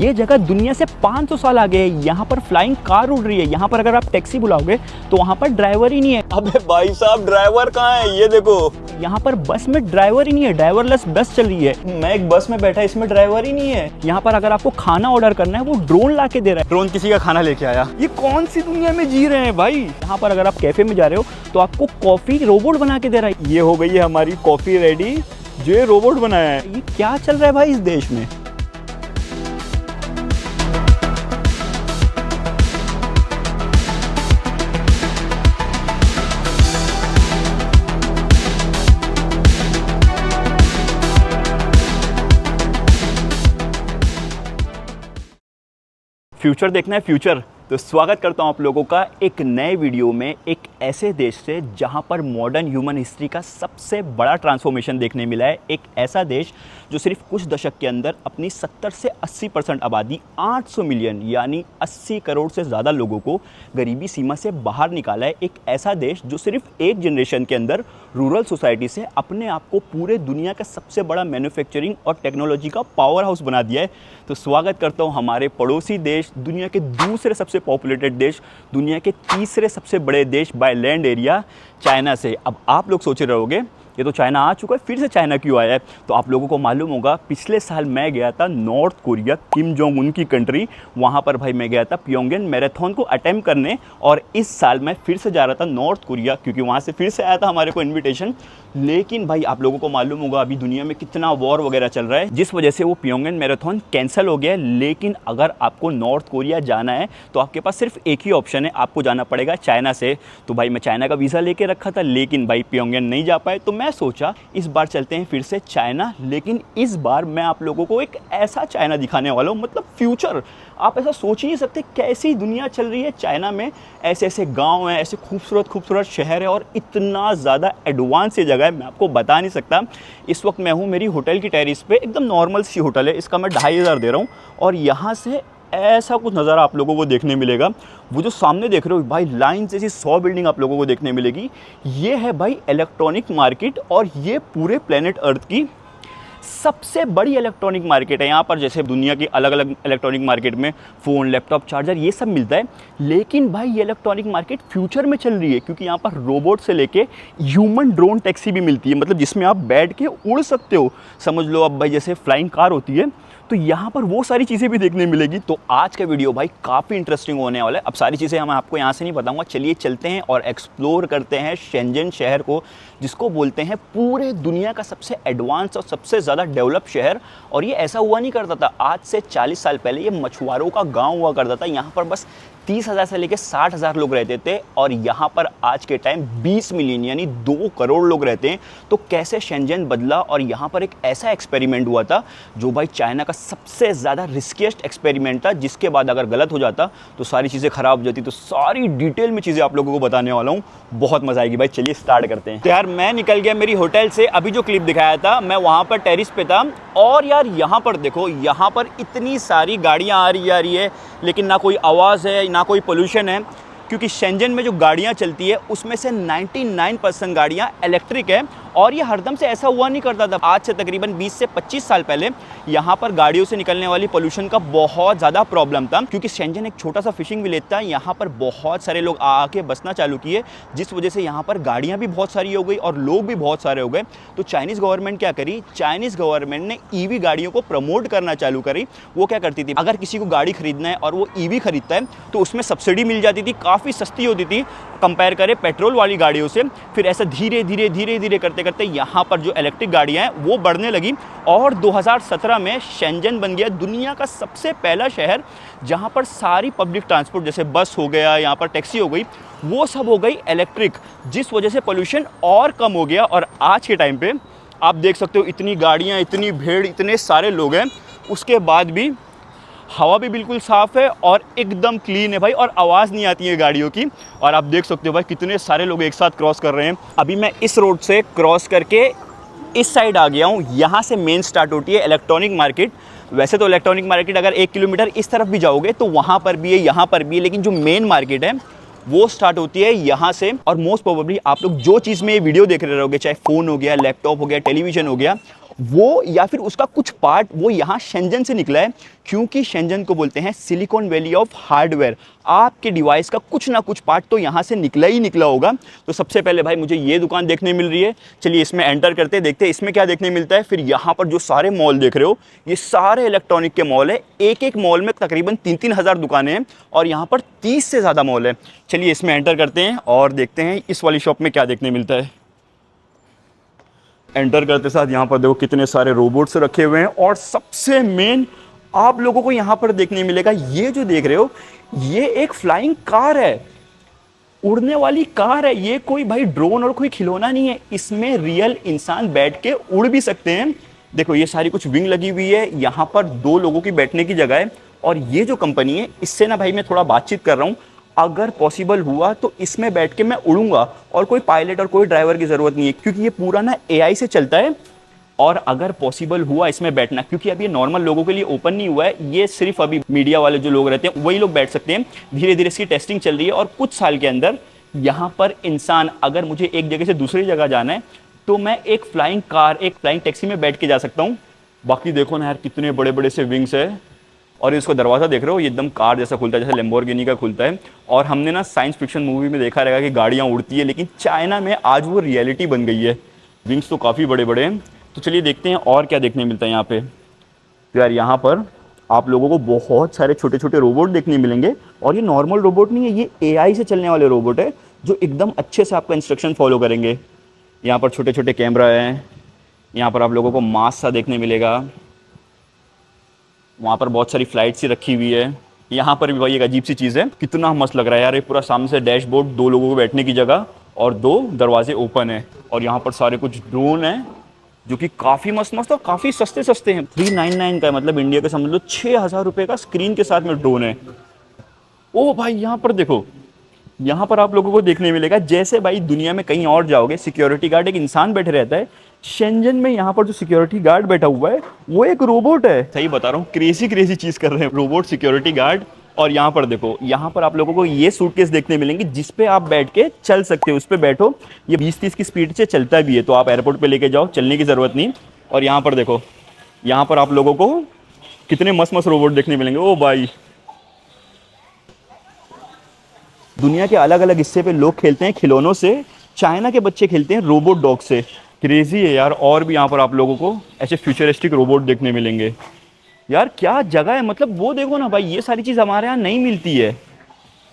ये जगह दुनिया से 500 साल आगे है। यहाँ पर फ्लाइंग कार उड़ रही है। यहाँ पर अगर आप टैक्सी बुलाओगे तो वहाँ पर ड्राइवर ही नहीं है। अबे भाई साहब, ड्राइवर कहाँ है? ये देखो, यहाँ पर बस में ड्राइवर ही नहीं है, ड्राइवरलेस बस चल रही है। मैं एक बस में बैठा, इसमें ड्राइवर ही नहीं है। यहाँ पर अगर आपको खाना ऑर्डर करना है वो ड्रोन ला के दे रहा है। ड्रोन किसी का खाना लेके आया। ये कौन सी दुनिया में जी रहे हैं भाई। यहाँ पर अगर आप कैफे में जा रहे हो तो आपको कॉफी रोबोट बना के दे रहा है। ये हो गई है हमारी कॉफी रेडी, जो ये रोबोट बनाया है। ये क्या चल रहा है भाई इस देश में। फ्यूचर देखना है, फ्यूचर। तो स्वागत करता हूं आप लोगों का एक नए वीडियो में, एक ऐसे देश से जहां पर मॉडर्न ह्यूमन हिस्ट्री का सबसे बड़ा ट्रांसफॉर्मेशन देखने मिला है। एक ऐसा देश जो सिर्फ कुछ दशक के अंदर अपनी 70 से 80% आबादी, 800 मिलियन यानी 80 करोड़ से ज़्यादा लोगों को गरीबी सीमा से बाहर निकाला है। एक ऐसा देश जो सिर्फ एक जनरेशन के अंदर रूरल सोसाइटी से अपने आप को पूरे दुनिया का सबसे बड़ा मैन्युफैक्चरिंग और टेक्नोलॉजी का पावर हाउस बना दिया है। तो स्वागत करता हूँ हमारे पड़ोसी देश, दुनिया के दूसरे सबसे पॉपुलेटेड देश, दुनिया के तीसरे सबसे बड़े देश बाय लैंड एरिया, चाइना से। अब आप लोग सोच रहे होंगे ये तो चाइना आ चुका है, फिर से चाइना क्यों आया है? तो आप लोगों को मालूम होगा, पिछले साल मैं गया था north Korea, Kim Jong Un की कंट्री। वहाँ पर भाई मैं गया था प्योंगयैंग मैराथन को अटेम्प्ट करने, और इस साल मैं फिर से जा रहा था नॉर्थ कोरिया, क्योंकि वहाँ से फिर से आया था हमारे को इन्विटेशन। लेकिन भाई आप लोगों को मालूम होगा अभी दुनिया में कितना वॉर वगैरह चल रहा है, जिस वजह से वो प्योंगयैंग मैराथन कैंसिल हो गया है। लेकिन अगर आपको नॉर्थ कोरिया जाना है तो आपके पास सिर्फ एक ही ऑप्शन है, आपको जाना पड़ेगा चाइना से। तो भाई मैं चाइना का वीज़ा लेके रखा था, लेकिन भाई प्योंगयैंग नहीं जा पाए, तो मैं सोचा इस बार चलते हैं फिर से चाइना। लेकिन इस बार मैं आप लोगों को एक ऐसा चाइना दिखाने वाला हूँ, मतलब फ्यूचर। आप ऐसा सोच ही नहीं सकते कैसी दुनिया चल रही है चाइना में। ऐसे ऐसे गांव हैं, ऐसे खूबसूरत खूबसूरत शहर है, और इतना ज़्यादा एडवांस ये जगह है, मैं आपको बता नहीं सकता। इस वक्त मैं हूँ मेरी होटल की टेरिस पे, एकदम नॉर्मल सी होटल है, इसका मैं 2500 दे रहा हूँ, और यहाँ से ऐसा कुछ नज़ारा आप लोगों को देखने मिलेगा। वो जो सामने देख रहे हो भाई, लाइन से ऐसी 100 बिल्डिंग आप लोगों को देखने मिलेगी। ये है भाई इलेक्ट्रॉनिक मार्केट, और ये पूरे प्लेनेट अर्थ की सबसे बड़ी इलेक्ट्रॉनिक मार्केट है। यहाँ पर जैसे दुनिया की अलग अलग इलेक्ट्रॉनिक मार्केट में फ़ोन, लैपटॉप, चार्जर ये सब मिलता है, लेकिन भाई ये इलेक्ट्रॉनिक मार्केट फ्यूचर में चल रही है, क्योंकि यहाँ पर रोबोट से लेके ह्यूमन ड्रोन टैक्सी भी मिलती है, मतलब जिसमें आप बैठ के उड़ सकते हो। समझ लो अब भाई जैसे फ्लाइंग कार होती है, तो यहाँ पर वो सारी चीज़ें भी देखने मिलेगी। तो आज का वीडियो भाई काफ़ी इंटरेस्टिंग होने वाला है। अब सारी चीज़ें मैं आपको यहाँ से नहीं बताऊँगा, चलिए चलते हैं और एक्सप्लोर करते हैं शेंजन शहर को, जिसको बोलते हैं पूरे दुनिया का सबसे एडवांस और सबसे ज़्यादा डेवलप शहर। और ये ऐसा हुआ नहीं करता था, आज से 40 साल पहले ये मछुआरों का गाँव हुआ करता था। यहाँ पर बस 30,000 से लेकर 60,000 लोग रहते थे, और यहाँ पर आज के टाइम 20 मिलियन यानी 2 करोड़ लोग रहते हैं। तो कैसे शेंजन बदला, और यहाँ पर एक ऐसा एक्सपेरिमेंट हुआ था जो भाई चाइना का सबसे ज़्यादा रिस्कीएस्ट एक्सपेरिमेंट था, जिसके बाद अगर गलत हो जाता तो सारी चीज़ें ख़राब हो जाती। तो सारी डिटेल में चीज़ें आप लोगों को बताने वाला हूँ, बहुत मज़ा आएगी भाई। चलिए स्टार्ट करते हैं। तो यार मैं निकल गया मेरी होटल से, अभी जो क्लिप दिखाया था मैं वहाँ पर टेरिस पे था, और यार यहाँ पर देखो, यहाँ पर इतनी सारी गाड़ियाँ आ रही है, लेकिन ना कोई आवाज़ है ना कोई पोल्यूशन है, क्योंकि शेंजन में जो गाड़ियाँ चलती है उसमें से 99% गाड़ियाँ इलेक्ट्रिक है। और ये हरदम से ऐसा हुआ नहीं करता था। आज से तकरीबन 20 से 25 साल पहले यहाँ पर गाड़ियों से निकलने वाली पोल्यूशन का बहुत ज़्यादा प्रॉब्लम था, क्योंकि शेंजन एक छोटा सा फिशिंग विलेज था। यहाँ पर बहुत सारे लोग आके बसना चालू किए, जिस वजह से यहाँ पर गाड़ियाँ भी बहुत सारी हो गई और लोग भी बहुत सारे हो गए। तो चाइनीज़ गवर्नमेंट क्या करी, चाइनीज़ गवर्नमेंट ने ईवी गाड़ियों को प्रमोट करना चालू करी। वो क्या करती थी, अगर किसी को गाड़ी खरीदना है और वो ईवी खरीदता है तो उसमें सब्सिडी मिल जाती थी, काफ़ी सस्ती होती थी कंपेयर करें पेट्रोल वाली गाड़ियों से। फिर ऐसा धीरे धीरे धीरे धीरे करते करते यहाँ पर जो इलेक्ट्रिक गाड़ियाँ हैं वो बढ़ने लगी, और 2017 में शेंजन बन गया दुनिया का सबसे पहला शहर जहाँ पर सारी पब्लिक ट्रांसपोर्ट, जैसे बस हो गया, यहाँ पर टैक्सी हो गई, वो सब हो गई इलेक्ट्रिक, जिस वजह से पोल्यूशन और कम हो गया। और आज के टाइम पे आप देख सकते हो इतनी गाड़ियाँ, इतनी भीड़, इतने सारे लोग हैं, उसके बाद भी हवा भी बिल्कुल साफ़ है और एकदम क्लीन है भाई, और आवाज़ नहीं आती है गाड़ियों की। और आप देख सकते हो भाई कितने सारे लोग एक साथ क्रॉस कर रहे हैं। अभी मैं इस रोड से क्रॉस करके इस साइड आ गया हूँ। यहाँ से मेन स्टार्ट होती है इलेक्ट्रॉनिक मार्केट। वैसे तो इलेक्ट्रॉनिक मार्केट अगर 1 किलोमीटर इस तरफ भी जाओगे तो वहाँ पर भी है, यहाँ पर भी है, लेकिन जो मेन मार्केट है वो स्टार्ट होती है यहाँ से। और मोस्ट प्रोबेबली आप लोग जो चीज़ में ये वीडियो देख रहे होगे, चाहे फ़ोन हो गया, लैपटॉप हो गया, टेलीविज़न हो गया, वो या फिर उसका कुछ पार्ट वो यहाँ शेंजन से निकला है, क्योंकि शेंजन को बोलते हैं सिलिकॉन वैली ऑफ हार्डवेयर। आपके डिवाइस का कुछ ना कुछ पार्ट तो यहाँ से निकला ही निकला होगा। तो सबसे पहले भाई मुझे ये दुकान देखने मिल रही है, चलिए इसमें एंटर करते हैं, देखते हैं इसमें क्या देखने मिलता है। फिर यहाँ पर जो सारे मॉल देख रहे हो ये सारे इलेक्ट्रॉनिक के मॉल है। एक एक मॉल में तकरीबन 3-3 हज़ार दुकानें हैं और यहाँ पर 30 से ज़्यादा मॉल है। चलिए इसमें एंटर करते हैं और देखते हैं इस वाली शॉप में क्या देखने मिलता है। एंटर करते साथ यहाँ पर देखो कितने सारे रोबोट्स रखे हुए हैं और सबसे मेन आप लोगों को यहाँ पर देखने मिलेगा, ये जो देख रहे हो ये एक फ्लाइंग कार है, उड़ने वाली कार है। ये कोई भाई ड्रोन और कोई खिलौना नहीं है, इसमें रियल इंसान बैठ के उड़ भी सकते हैं। देखो ये सारी कुछ विंग लगी हुई है, यहाँ पर 2 लोगों की बैठने की जगह है। और ये जो कंपनी है इससे ना भाई मैं थोड़ा बातचीत कर रहा हूँ, अगर पॉसिबल हुआ तो इसमें बैठ के मैं उड़ूंगा और कोई पायलट और कोई ड्राइवर की ज़रूरत नहीं है, क्योंकि ये पूरा ना एआई से चलता है। और अगर पॉसिबल हुआ इसमें बैठना, क्योंकि अभी ये नॉर्मल लोगों के लिए ओपन नहीं हुआ है, ये सिर्फ अभी मीडिया वाले जो लोग रहते हैं वही लोग बैठ सकते हैं। धीरे धीरे इसकी टेस्टिंग चल रही है और कुछ साल के अंदर यहाँ पर इंसान, अगर मुझे एक जगह से दूसरी जगह जाना है तो मैं एक फ्लाइंग कार, एक फ्लाइंग टैक्सी में बैठ के जा सकता हूँ। बाकी देखो ना यार कितने बड़े बड़े से विंग्स है और इसको दरवाज़ा देख रहे हो, ये एकदम कार जैसा खुलता है, जैसे लैम्बोर्गिनी का खुलता है। और हमने ना साइंस फिक्शन मूवी में देखा रहेगा कि गाड़ियाँ उड़ती है, लेकिन चाइना में आज वो रियलिटी बन गई है। विंग्स तो काफ़ी बड़े बड़े हैं। तो चलिए देखते हैं और क्या देखने मिलता है यहाँ पे। तो यार यहाँ पर आप लोगों को बहुत सारे छोटे छोटे रोबोट देखने मिलेंगे और ये नॉर्मल रोबोट नहीं है, ये एआई से चलने वाले रोबोट है जो एकदम अच्छे से आपका इंस्ट्रक्शन फॉलो करेंगे। यहाँ पर छोटे छोटे कैमरा हैं, यहाँ पर आप लोगों को मास्क सा देखने मिलेगा, वहाँ पर बहुत सारी फ्लाइट्स ही रखी हुई है। यहाँ पर भी भाई एक अजीब सी चीज़ है, कितना मस्त लग रहा है यार। ये पूरा सामने से डैशबोर्ड, 2 लोगों को बैठने की जगह और 2 दरवाजे ओपन है। और यहाँ पर सारे कुछ ड्रोन हैं जो कि काफ़ी मस्त मस्त और काफ़ी सस्ते सस्ते हैं। 399 का है, मतलब इंडिया का समझ लो 6000 रुपये का स्क्रीन के साथ में ड्रोन है। ओ भाई यहाँ पर देखो, यहाँ पर आप लोगों को देखने मिलेगा जैसे भाई दुनिया में कहीं और जाओगे सिक्योरिटी गार्ड एक इंसान बैठे रहता है, शेंजन में यहाँ पर जो सिक्योरिटी गार्ड बैठा हुआ है वो एक रोबोट है। सही बता रहा हूँ, क्रेजी क्रेजी चीज़ कर रहे हैं रोबोट सिक्योरिटी गार्ड। और यहाँ पर देखो, यहाँ पर आप लोगों को ये सूटकेस देखने मिलेंगे जिस पे आप बैठ के चल सकते हो, उस पर बैठो, ये 20-30 की स्पीड से चलता भी है, तो आप एयरपोर्ट पे लेके जाओ, चलने की ज़रूरत नहीं। और यहाँ पर देखो, यहाँ पर आप लोगों को कितने मस्त मस्त रोबोट देखने मिलेंगे। ओ भाई, दुनिया के अलग अलग हिस्से पे लोग खेलते हैं खिलौनों से, चाइना के बच्चे खेलते हैं रोबोट डॉग से। क्रेजी है यार। और भी यहाँ पर आप लोगों को ऐसे फ्यूचरिस्टिक रोबोट देखने मिलेंगे। यार क्या जगह है, मतलब वो देखो ना भाई, ये सारी चीज़ हमारे यहाँ नहीं मिलती है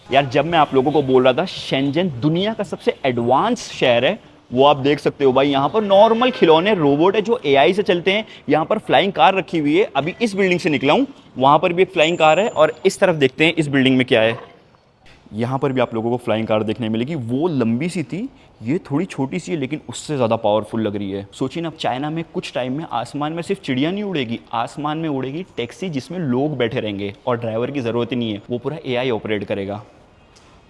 यार। जब मैं आप लोगों को बोल रहा था शेंजन दुनिया का सबसे एडवांस शहर है, वो आप देख सकते हो भाई। यहाँ पर नॉर्मल खिलौने रोबोट है जो एआई से चलते हैं। यहाँ पर फ्लाइंग कार रखी हुई है, अभी इस बिल्डिंग से निकला हूँ, वहाँ पर भी एक फ्लाइंग कार है। और इस तरफ देखते हैं इस बिल्डिंग में क्या है। यहाँ पर भी आप लोगों को फ्लाइंग कार देखने मिलेगी। वो लंबी सी थी, ये थोड़ी छोटी सी है, लेकिन उससे ज़्यादा पावरफुल लग रही है। सोचिए ना, चाइना में कुछ टाइम में आसमान में सिर्फ चिड़िया नहीं उड़ेगी, आसमान में उड़ेगी टैक्सी जिसमें लोग बैठे रहेंगे और ड्राइवर की ज़रूरत ही नहीं है, वो पूरा एआई ऑपरेट करेगा।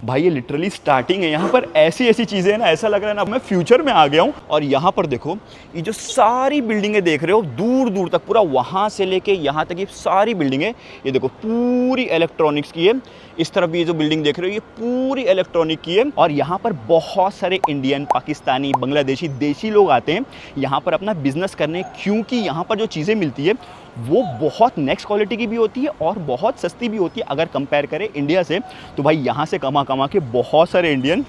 भाई ये लिटरली स्टार्टिंग है, यहाँ पर ऐसी ऐसी चीज़ें हैं ना, ऐसा लग रहा है ना मैं फ्यूचर में आ गया हूँ। और यहाँ पर देखो, ये जो सारी बिल्डिंगें देख रहे हो दूर दूर तक, पूरा वहाँ से लेके यहाँ तक ये सारी बिल्डिंगें, ये देखो पूरी इलेक्ट्रॉनिक्स की है। इस तरफ भी ये जो बिल्डिंग देख रहे हो ये पूरी इलेक्ट्रॉनिक की है। और यहाँ पर बहुत सारे इंडियन, पाकिस्तानी, बांग्लादेशी, देशी लोग आते हैं यहाँ पर अपना बिजनेस करने, क्योंकि यहाँ पर जो चीज़ें मिलती है वो बहुत नेक्स्ट क्वालिटी की भी होती है और बहुत सस्ती भी होती है अगर कंपेयर करें इंडिया से। तो भाई यहाँ से कमा कमा के बहुत सारे इंडियन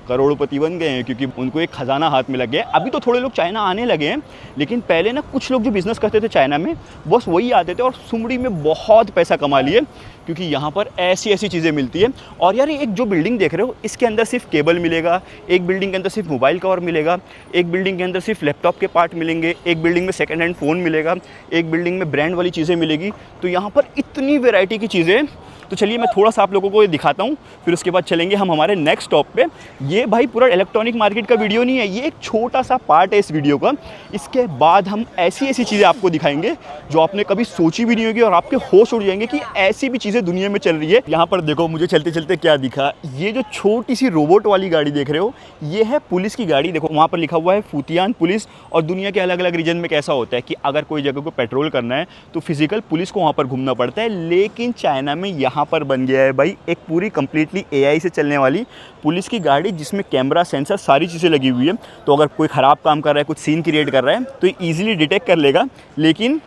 करोड़पति बन गए हैं, क्योंकि उनको एक खजाना हाथ में लग गया। अभी तो थोड़े लोग चाइना आने लगे हैं, लेकिन पहले ना कुछ लोग जो बिज़नेस करते थे चाइना में, बस वही आते थे और सुमड़ी में बहुत पैसा कमा लिए, क्योंकि यहाँ पर ऐसी ऐसी चीज़ें मिलती है। और यार एक जो बिल्डिंग देख रहे हो, इसके अंदर सिर्फ केबल मिलेगा, एक बिल्डिंग के अंदर सिर्फ मोबाइल कवर मिलेगा, एक बिल्डिंग के अंदर सिर्फ लैपटॉप के पार्ट मिलेंगे, एक बिल्डिंग में सेकेंड हैंड फ़ोन मिलेगा, एक बिल्डिंग में ब्रांड वाली चीज़ें मिलेगी। तो यहाँ पर इतनी वेराइटी की चीज़ें। तो चलिए मैं थोड़ा सा आप लोगों को ये दिखाता हूँ, फिर उसके बाद चलेंगे हम हमारे नेक्स्ट स्टॉप पे। ये भाई पूरा इलेक्ट्रॉनिक मार्केट का वीडियो नहीं है, ये एक छोटा सा पार्ट है इस वीडियो का। इसके बाद हम ऐसी ऐसी चीज़ें आपको दिखाएंगे जो आपने कभी सोची भी नहीं होगी और आपके होश उड़ जाएंगे कि ऐसी भी चीज़ें दुनिया में चल रही है। यहाँ पर देखो मुझे चलते चलते क्या दिखा, ये जो छोटी सी रोबोट वाली गाड़ी देख रहे हो, ये है पुलिस की गाड़ी। देखो वहाँ पर लिखा हुआ है फुतियान पुलिस। और दुनिया के अलग अलग रीजन में कैसा होता है कि अगर कोई जगह को पेट्रोल करना है तो फिजिकल पुलिस को वहाँ पर घूमना पड़ता है, लेकिन चाइना में यहाँ पर बन गया है भाई एक पूरी कम्प्लीटली एआई से चलने वाली पुलिस की गाड़ी, जिसमें कैमरा, सेंसर, सारी चीज़ें लगी हुई है। तो अगर कोई ख़राब काम कर रहा है, कुछ सीन क्रिएट कर रहा है, तो ये ईजिली डिटेक्ट कर लेगा। लेकिन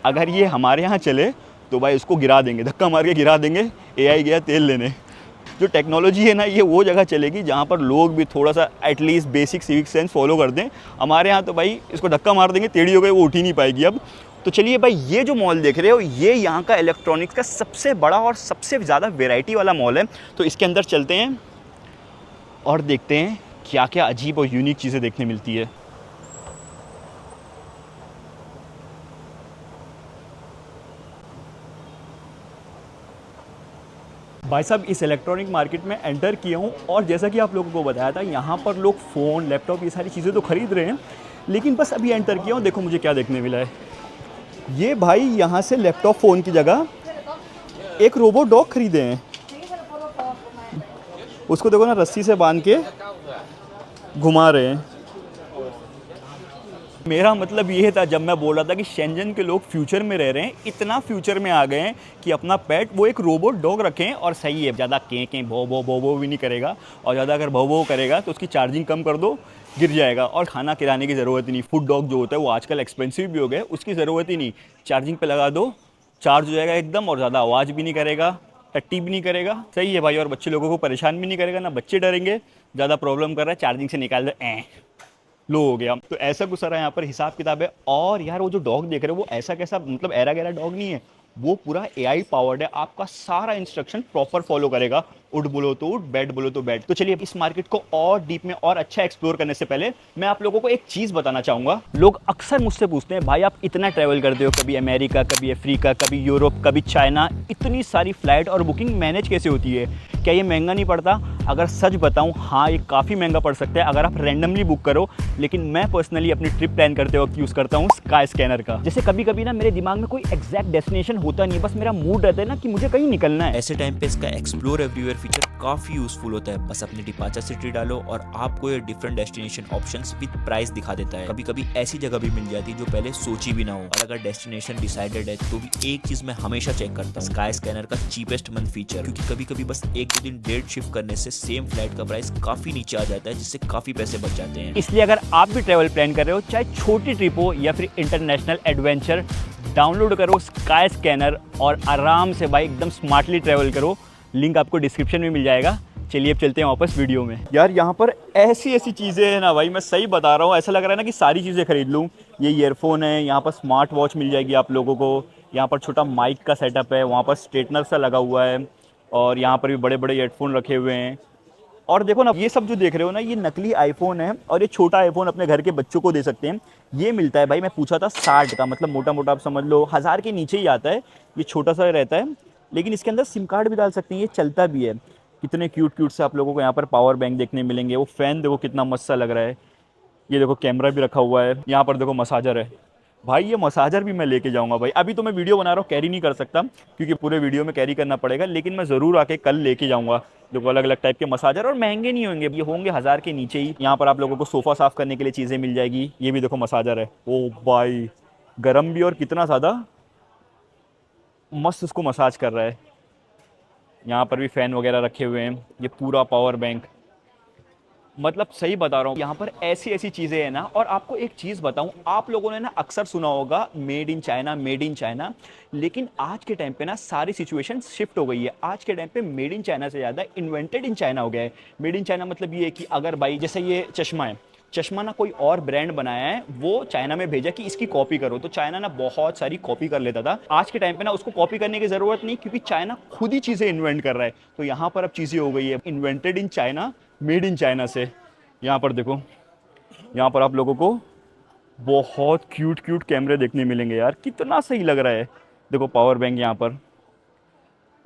अगर ये हमारे यहाँ चले तो भाई उसको गिरा देंगे, धक्का मार के गिरा देंगे, एआई गया तेल लेने। जो टेक्नोलॉजी है ना, ये वो जगह चलेगी जहाँ पर लोग भी थोड़ा सा at least basic civic sense follow कर दें। हमारे यहाँ तो भाई इसको धक्का मार देंगे, टेढ़ी हो गई, वो उठ ही नहीं पाएगी अब। तो चलिए भाई, ये जो मॉल देख रहे हो, ये यहाँ का इलेक्ट्रॉनिक्स का सबसे बड़ा और सबसे ज़्यादा वेराइटी वाला मॉल है। तो इसके अंदर चलते हैं और देखते हैं क्या क्या अजीब और यूनिक चीज़ें देखने मिलती है। भाई साहब, इस इलेक्ट्रॉनिक मार्केट में एंटर किया हूँ और जैसा कि आप लोगों को बताया था, यहाँ पर लोग फ़ोन, लैपटॉप, ये सारी चीज़ें तो खरीद रहे हैं, लेकिन बस अभी एंटर किया हूँ। देखो मुझे क्या देखने मिला है। ये भाई यहाँ से लैपटॉप, फ़ोन की जगह एक रोबोट डॉग खरीदे हैं। उसको देखो ना, रस्सी से बांध के घुमा रहे हैं। मेरा मतलब ये था, जब मैं बोल रहा था कि शेंजन के लोग फ्यूचर में रह रहे हैं, इतना फ्यूचर में आ गए हैं कि अपना पेट वो एक रोबोट डॉग रखें। और सही है, ज़्यादा कें भो भो भी नहीं करेगा, और ज़्यादा अगर भो करेगा तो उसकी चार्जिंग कम कर दो, गिर जाएगा। और खाना खिलाने की ज़रूरत ही नहीं। फूड डॉग जो होता है वो आजकल एक्सपेंसिव भी हो गया है, उसकी ज़रूरत ही नहीं। चार्जिंग पे लगा दो, चार्ज हो जाएगा एकदम, और ज़्यादा आवाज़ भी नहीं करेगा, टट्टी भी नहीं करेगा। सही है भाई, और बच्चे लोगों को परेशान भी नहीं करेगा, ना बच्चे डरेंगे। ज़्यादा प्रॉब्लम कर रहा है, चार्जिंग से निकाल दो, लो हो गया। तो ऐसा कुछ सारा यहाँ पर हिसाब किताब है। और यार वो जो डॉग देख रहे हो, वो ऐसा कैसा मतलब ऐरा गैरा डॉग नहीं है, वो पूरा एआई पावर्ड है। आपका सारा इंस्ट्रक्शन प्रॉपर फॉलो करेगा। उठ बोलो तो उठ, बैठ बोलो तो बैठ। तो चलिए, इस मार्केट को और डीप में और अच्छा एक्सप्लोर करने से पहले मैं आप लोगों को एक चीज़ बताना चाहूँगा। लोग अक्सर मुझसे पूछते हैं, भाई आप इतना ट्रैवल करते हो, कभी अमेरिका, कभी अफ्रीका, कभी यूरोप, कभी चाइना, इतनी सारी फ्लाइट और बुकिंग मैनेज कैसे होती है? क्या ये महंगा नहीं पड़ता? अगर सच बताऊं, हाँ ये काफ़ी महंगा पड़ सकता है अगर आप रैंडमली बुक करो। लेकिन मैं पर्सनली अपनी ट्रिप प्लान करते वक्त यूज़ करता हूँ स्काई स्कैनर का। जैसे कभी कभी ना मेरे दिमाग में कोई एग्जैक्ट डेस्टिनेशन होता नहीं है, बस मेरा मूड रहता है ना कि मुझे कहीं निकलना है। ऐसे टाइम पे इसका एक्सप्लोर एवरीवेयर फीचर काफी यूजफुल होता है। बस अपनी डिपार्चर सिटी डालो और आपको ये different destination options with price दिखा देता है। कभी कभी ऐसी जगह भी मिल जाती है जो पहले सोची भी ना हो। और अगर डेस्टिनेशन डिसाइडेड है तो भी एक चीज मैं हमेशा चेक करता हूँ, स्काई स्कैनर का चीपेस्ट मंथ फीचर। क्योंकि कभी कभी बस एक दो दिन डेट शिफ्ट करने से सेम फ्लाइट का प्राइस काफी नीचे आ जाता है, जिससे काफी पैसे बच जाते हैं। इसलिए अगर आप भी ट्रैवल प्लान कर रहे हो, चाहे छोटी ट्रिप हो या फिर इंटरनेशनल एडवेंचर, डाउनलोड करो स्काई स्कैनर और आराम से भाई एकदम स्मार्टली ट्रैवल करो। लिंक आपको डिस्क्रिप्शन में मिल जाएगा। चलिए अब चलते हैं वापस वीडियो में। यार यहाँ पर ऐसी ऐसी चीज़ें हैं ना भाई, मैं सही बता रहा हूँ, ऐसा लग रहा है ना कि सारी चीज़ें खरीद लूँ। ये ईयरफोन है, यहाँ पर स्मार्ट वॉच मिल जाएगी आप लोगों को, यहाँ पर छोटा माइक का सेटअप है, वहाँ पर स्ट्रेटनर सा लगा हुआ है, और यहाँ पर भी बड़े बड़े हेडफोन रखे हुए हैं। और देखो ना, ये सब जो देख रहे हो ना, ये नकली आईफोन है, और ये छोटा आईफोन अपने घर के बच्चों को दे सकते हैं। ये मिलता है भाई, मैं पूछा था 60 का, मतलब मोटा मोटा आप समझ लो 1000 के नीचे ही आता है। ये छोटा सा रहता है, लेकिन इसके अंदर सिम कार्ड भी डाल सकते हैं, ये चलता भी है। कितने क्यूट क्यूट से आप लोगों को यहाँ पर पावर बैंक देखने मिलेंगे। वो फ़ैन देखो कितना मस्त सा लग रहा है। ये देखो कैमरा भी रखा हुआ है, यहाँ पर देखो मसाजर है। भाई ये मसाजर भी मैं लेके जाऊंगा भाई। अभी तो मैं वीडियो बना रहा हूँ, कैरी नहीं कर सकता क्योंकि पूरे वीडियो में कैरी करना पड़ेगा, लेकिन मैं ज़रूर आके कल लेके जाऊंगा। देखो अलग अलग टाइप के मसाजर, और महंगे नहीं होंगे, ये होंगे 1000 के नीचे ही। यहाँ पर आप लोगों को सोफ़ा साफ़ करने के लिए चीज़ें मिल जाएगी। ये भी देखो मसाजर है। ओ भाई, गर्म भी और कितना ज़्यादा मस्त उसको मसाज कर रहा है। यहाँ पर भी फ़ैन वगैरह रखे हुए हैं। ये पूरा पावर बैंक, मतलब सही बता रहा हूँ, यहाँ पर ऐसी ऐसी चीज़ें हैं ना। और आपको एक चीज़ बताऊँ, आप लोगों ने ना अक्सर सुना होगा made in China, made in China, लेकिन आज के टाइम पे ना सारी सिचुएशन शिफ्ट हो गई है। आज के टाइम पे मेड इन चाइना से ज़्यादा इन्वेंटेड इन चाइना हो गया है। मेड इन चाइना मतलब ये है कि अगर भाई जैसे ये चश्मा है, चश्मा ना कोई और ब्रांड बनाया है, वो चाइना में भेजा कि इसकी कॉपी करो, तो चाइना ना बहुत सारी कॉपी कर लेता था। आज के टाइम पे ना उसको कॉपी करने की ज़रूरत नहीं, क्योंकि चाइना खुद ही चीज़ें इन्वेंट कर रहा है। तो यहाँ पर अब चीज़ें हो गई है invented in China, made in China से। यहाँ पर देखो, यहाँ पर आप लोगों को बहुत क्यूट क्यूट कैमरे देखने मिलेंगे यार, कितना सही लग रहा है। देखो पावर बैंक यहाँ पर,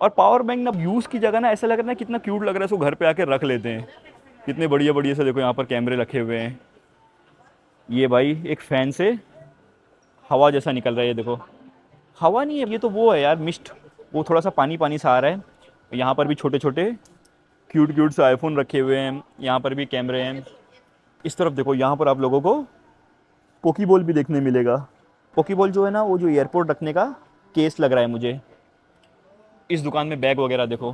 और पावर बैंक ना यूज़ की जगह ना ऐसा लग रहा है कितना क्यूट लग रहा है, इसको घर पे आके रख लेते हैं। कितने बढ़िया बढ़िया से देखो यहाँ पर कैमरे रखे हुए हैं। ये भाई एक फ़ैन से हवा जैसा निकल रहा है, ये देखो हवा नहीं है, ये तो वो है यार मिस्ट, वो थोड़ा सा पानी पानी सा आ रहा है। यहाँ पर भी छोटे छोटे क्यूट क्यूट से आईफोन रखे हुए हैं। यहाँ पर भी कैमरे हैं। इस तरफ देखो, यहाँ पर आप लोगों को पोकीबॉल भी देखने मिलेगा। पोकीबॉल जो है ना, वो जो एयरपोर्ट रखने का केस लग रहा है मुझे। इस दुकान में बैग वगैरह देखो,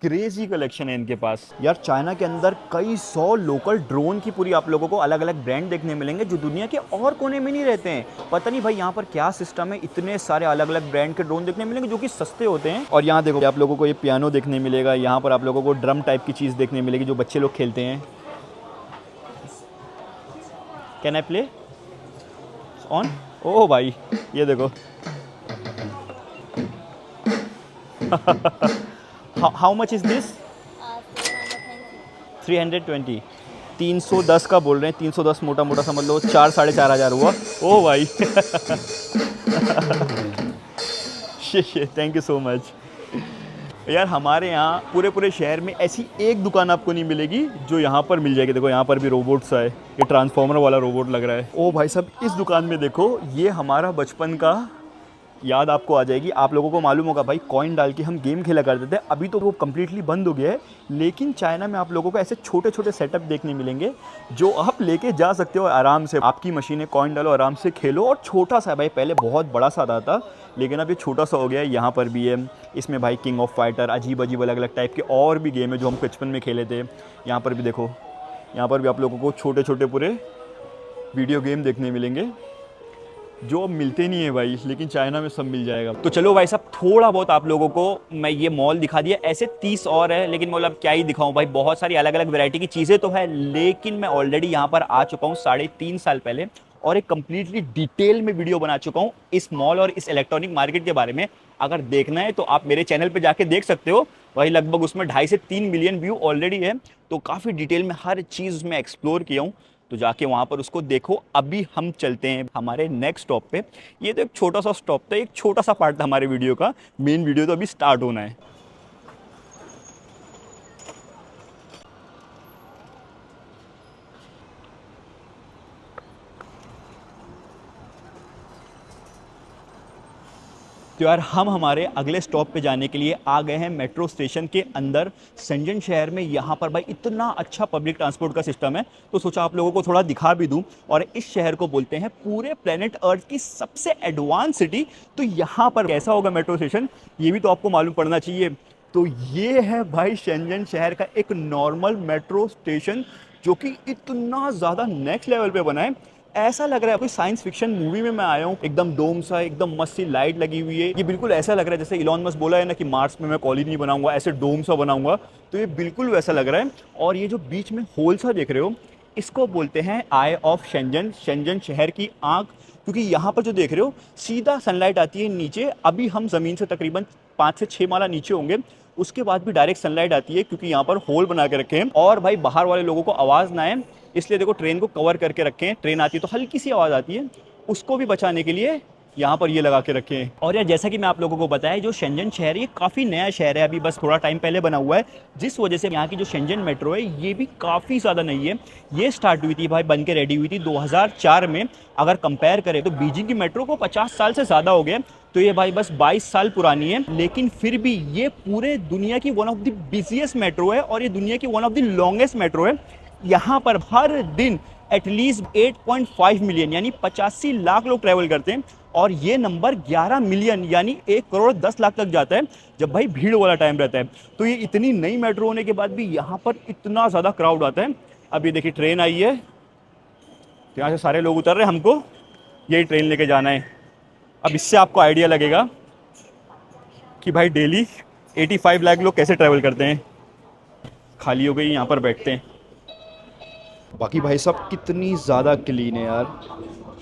क्रेजी कलेक्शन है इनके पास। यार चाइना के अंदर कई 100 लोकल ड्रोन की पूरी आप लोगों को अलग अलग ब्रांड देखने मिलेंगे जो दुनिया के और कोने में नहीं रहते हैं। पता नहीं भाई यहाँ पर क्या सिस्टम है, इतने सारे अलग अलग ब्रांड के ड्रोन देखने मिलेंगे जो कि सस्ते होते हैं। और यहाँ देखो आप लोगों को ये पियानो देखने मिलेगा, यहाँ पर आप लोगों को ड्रम टाइप की चीज़ देखने मिलेगी जो बच्चे लोग खेलते हैं। Can I play on? Oh भाई ये देखो हाउ मच इज दिस? 320। 310 का बोल रहे हैं, 310 मोटा मोटा समझ लो 4-4.5 हज़ार हुआ। ओ भाई थैंक यू सो मच। यार हमारे यहाँ पूरे शहर में ऐसी एक दुकान आपको नहीं मिलेगी जो यहाँ पर मिल जाएगी। देखो यहाँ पर भी रोबोट्स है, ये ट्रांसफॉर्मर वाला रोबोट लग रहा है। ओ भाई साहब इस दुकान में देखो, ये हमारा बचपन का याद आपको आ जाएगी। आप लोगों को मालूम होगा भाई कॉइन डाल के हम गेम खेला करते थे, अभी तो वो कम्प्लीटली बंद हो गया है। लेकिन चाइना में आप लोगों को ऐसे छोटे छोटे सेटअप देखने मिलेंगे जो आप लेके जा सकते हो आराम से। आपकी मशीनें कॉइन डालो, आराम से खेलो। और छोटा सा भाई, पहले बहुत बड़ा सा आता था लेकिन अब ये छोटा सा हो गया है। यहाँ पर भी है, इसमें भाई किंग ऑफ फाइटर, अजीब अजीब अलग अलग टाइप के और भी गेम है जो हम बचपन में खेले थे। यहाँ पर भी देखो, यहाँ पर भी आप लोगों को छोटे छोटे पूरे वीडियो गेम देखने मिलेंगे जो अब मिलते नहीं है भाई, लेकिन चाइना में सब मिल जाएगा। तो चलो भाई साहब थोड़ा बहुत आप लोगों को मैं ये मॉल दिखा दिया, ऐसे 30 और है लेकिन मतलब क्या ही दिखाऊं भाई, बहुत सारी अलग अलग वैरायटी की चीज़ें तो है। लेकिन मैं ऑलरेडी यहाँ पर आ चुका हूँ 3.5 साल पहले और एक कंप्लीटली डिटेल में वीडियो बना चुका हूँ इस मॉल और इस इलेक्ट्रॉनिक मार्केट के बारे में। अगर देखना है तो आप मेरे चैनल पे जाके देख सकते हो भाई, लगभग उसमें 2.5 से 3 मिलियन व्यू ऑलरेडी है। तो काफ़ी डिटेल में हर चीज़ उसमें एक्सप्लोर किया हूँ, तो जाके वहाँ पर उसको देखो। अभी हम चलते हैं हमारे नेक्स्ट स्टॉप पे। ये तो एक छोटा सा स्टॉप था, एक छोटा सा पार्ट था हमारे वीडियो का, मेन वीडियो तो अभी स्टार्ट होना है। तो यार हम हमारे अगले स्टॉप पे जाने के लिए आ गए हैं मेट्रो स्टेशन के अंदर शेंजन शहर में। यहाँ पर भाई इतना अच्छा पब्लिक ट्रांसपोर्ट का सिस्टम है तो सोचा आप लोगों को थोड़ा दिखा भी दूं। और इस शहर को बोलते हैं पूरे प्लेनेट अर्थ की सबसे एडवांस सिटी। तो यहाँ पर कैसा होगा मेट्रो स्टेशन ये भी तो आपको मालूम पड़ना चाहिए। तो ये है भाई शेंजन शहर का एक नॉर्मल मेट्रो स्टेशन जो कि इतना ज़्यादा नेक्स्ट लेवल पे बना है, ऐसा लग रहा है कोई साइंस फिक्शन मूवी में मैं आया हूँ। एकदम डोम सा, एकदम मस्त सी लाइट लगी हुई है। ये बिल्कुल ऐसा लग रहा है जैसे इलॉन मस्क बोला है ना कि मार्स में मैं कॉलोनी बनाऊंगा, ऐसे डोम सा बनाऊंगा, तो ये बिल्कुल वैसा लग रहा है। और ये जो बीच में होल सा देख रहे हो इसको बोलते हैं आई ऑफ शेंजन, शेंजन शहर की आंख। क्योंकि यहाँ पर जो देख रहे हो सीधा सनलाइट आती है नीचे। अभी हम ज़मीन से तकरीबन 5 से 6 माला नीचे होंगे, उसके बाद भी डायरेक्ट सनलाइट आती है क्योंकि यहाँ पर होल बना के रखे हैं। और भाई बाहर वाले लोगों को आवाज़ ना आए इसलिए देखो ट्रेन को कवर करके रखे हैं। ट्रेन आती है तो हल्की सी आवाज़ आती है, उसको भी बचाने के लिए यहाँ पर ये लगा के रखे हैं। और यार जैसा कि मैं आप लोगों को बताया, जो शेंजन शहर ये काफ़ी नया शहर है, अभी बस थोड़ा टाइम पहले बना हुआ है, जिस वजह से यहाँ की जो शेंजन मेट्रो है ये भी काफ़ी ज़्यादा नई है। ये स्टार्ट हुई थी भाई, बन के रेडी हुई थी 2004 में। अगर कंपेयर करें तो बीजिंग की मेट्रो को 50 साल से ज़्यादा हो गए, तो ये भाई बस 22 साल पुरानी है। लेकिन फिर भी ये पूरे दुनिया की one of the busiest metro है और ये दुनिया की one of the longest metro है। यहाँ पर हर दिन एटलीस्ट 8.5 मिलियन यानी 85 लाख लोग ट्रैवल करते हैं। और ये नंबर 11 मिलियन यानी 1 करोड़ 10 लाख तक जाता है जब भाई भीड़ वाला टाइम रहता है। तो ये इतनी नई मेट्रो होने के बाद भी यहाँ पर इतना ज़्यादा क्राउड आता है। अब ये देखिए ट्रेन आई है, तो यहाँ से सारे लोग उतर रहे हैं, हमको यही ट्रेन लेके जाना है। अब इससे आपको आइडिया लगेगा कि भाई डेली 85 लाख लोग कैसे ट्रैवल करते हैं। खाली हो गई, यहाँ पर बैठते हैं। बाकी भाई साहब कितनी ज़्यादा क्लीन है यार,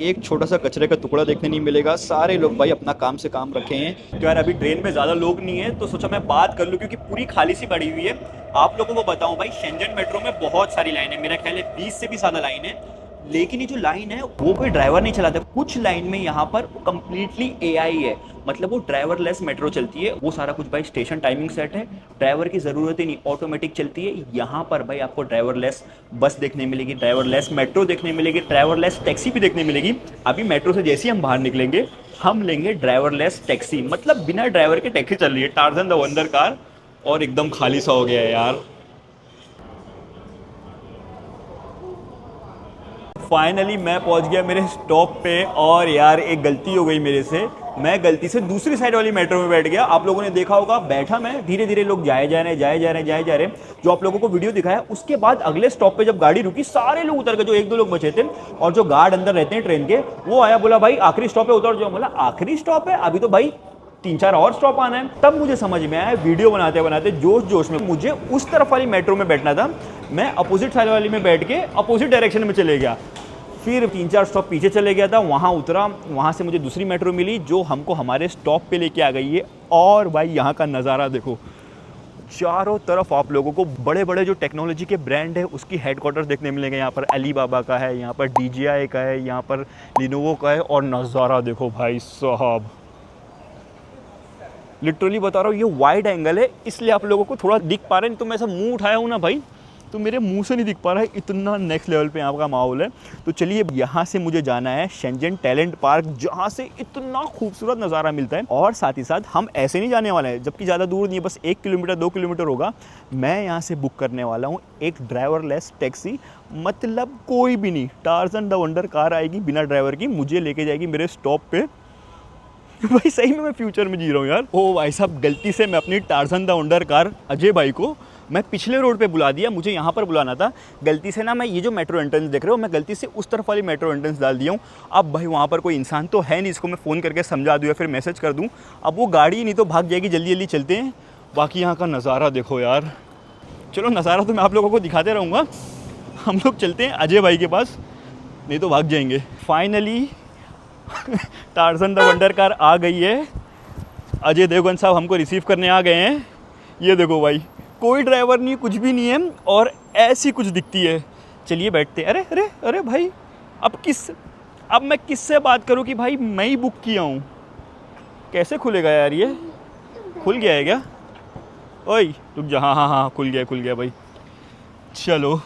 एक छोटा सा कचरे का टुकड़ा देखने नहीं मिलेगा। सारे लोग भाई अपना काम से काम रखे हैं। तो यार अभी ट्रेन में ज़्यादा लोग नहीं है तो सोचा मैं बात कर लूँ क्योंकि पूरी खाली सी पड़ी हुई है। आप लोगों को बताऊँ भाई, शेंजन मेट्रो में बहुत सारी लाइन है, मेरा ख्याल है 20 से भी ज़्यादा लाइन है। लेकिन ये जो लाइन है वो कोई ड्राइवर नहीं चलाता। कुछ लाइन में यहाँ पर कंप्लीटली एआई है, मतलब वो ड्राइवरलेस मेट्रो चलती है। वो सारा कुछ भाई स्टेशन टाइमिंग सेट है, ड्राइवर की ज़रूरत ही नहीं, ऑटोमेटिक चलती है। यहाँ पर भाई आपको ड्राइवरलेस बस देखने मिलेगी, ड्राइवरलेस मेट्रो देखने मिलेगी, ड्राइवरलेस टैक्सी भी देखने मिलेगी। अभी मेट्रो से जैसे ही हम बाहर निकलेंगे हम लेंगे ड्राइवरलेस टैक्सी, मतलब बिना ड्राइवर के टैक्सी चल रही है, टार्जन द वंडर कार। और एकदम खाली सा हो गया है यार। फाइनली मैं पहुंच गया मेरे स्टॉप पे। और यार एक गलती हो गई मेरे से, मैं गलती से दूसरी साइड वाली मेट्रो में बैठ गया। आप लोगों ने देखा होगा, बैठा मैं, धीरे धीरे लोग जाए जा रहे। जो आप लोगों को वीडियो दिखाया, उसके बाद अगले स्टॉप पे जब गाड़ी रुकी, सारे लोग उतर गए, जो एक दो लोग बचे थे, और जो गार्ड अंदर रहते हैं ट्रेन के, वो आया, बोला भाई आखिरी स्टॉप पे उतर जाओ। बोला आखिरी स्टॉप है, अभी तो भाई 3-4 और स्टॉप आना है। तब मुझे समझ में आया, वीडियो बनाते बनाते जोश में मुझे उस तरफ वाली मेट्रो में बैठना था। मैं अपोजिट साइड वाली में बैठ के अपोजिट डायरेक्शन में चले गया। फिर 3-4 स्टॉप पीछे चले गया था, वहाँ उतरा, वहाँ से मुझे दूसरी मेट्रो मिली जो हमको हमारे स्टॉप पे लेके आ गई है। और भाई यहाँ का नज़ारा देखो, चारों तरफ आप लोगों को बड़े बड़े जो टेक्नोलॉजी के ब्रांड है उसकी हेडक्वार्टर्स देखने मिलेंगे। यहाँ पर अलीबाबा का है, यहाँ पर DJI का है, यहाँ पर लिनोवो का है। और नज़ारा देखो भाई साहब, लिटरली बता रहा हूँ, ये वाइड एंगल है इसलिए आप लोगों को थोड़ा दिख पा रहा है, नहीं तो मैं ऐसा मुंह उठाया हूँ ना भाई, तो मेरे मुंह से नहीं दिख पा रहा है, इतना नेक्स्ट लेवल पे यहाँ का माहौल है। तो चलिए, यहाँ से मुझे जाना है शेंजन टैलेंट पार्क, जहाँ से इतना खूबसूरत नज़ारा मिलता है। और साथ ही साथ हम ऐसे नहीं जाने वाले हैं, जबकि ज़्यादा दूर नहीं है, बस 1 किलोमीटर 2 किलोमीटर होगा। मैं यहाँ से बुक करने वाला हूँ एक ड्राइवरलेस टैक्सी, मतलब कोई भी नहीं, टार्ज़न द वंडर कार आएगी बिना ड्राइवर की, मुझे लेके जाएगी मेरे स्टॉप पे। भाई सही में मैं फ्यूचर में जी रहा हूँ यार। ओ भाई साहब, गलती से मैं अपनी Tarzan the wonder car Ajay भाई को मैं पिछले रोड पे बुला दिया, मुझे यहाँ पर बुलाना था। गलती से ना, मैं ये जो मेट्रो एंट्रेंस देख रहे हो, मैं गलती से उस तरफ वाली मेट्रो एंट्रेंस डाल दिया हूँ। अब भाई वहाँ पर कोई इंसान तो है नहीं, इसको मैं फ़ोन करके समझा दूँ या फिर मैसेज कर दूँ। अब वो गाड़ी नहीं तो भाग जाएगी, जल्दी जल्दी चलते हैं। बाकी यहाँ का नज़ारा देखो यार, चलो नज़ारा तो मैं आप लोगों को दिखाते रहूँगा, हम लोग चलते हैं अजय भाई के पास, नहीं तो भाग जाएंगे। Finally Tarzan the wonder car आ गई है, अजय देवगन साहब हमको रिसीव करने आ गए हैं। ये देखो भाई, कोई ड्राइवर नहीं, कुछ भी नहीं है, और ऐसी कुछ दिखती है। चलिए बैठते हैं। अरे अरे अरे भाई, अब मैं किससे बात करूं कि भाई मैं ही बुक किया हूं? कैसे खुलेगा यार? ये खुल गया है क्या? ओए रुक जा, हाँ खुल गया भाई। चलो,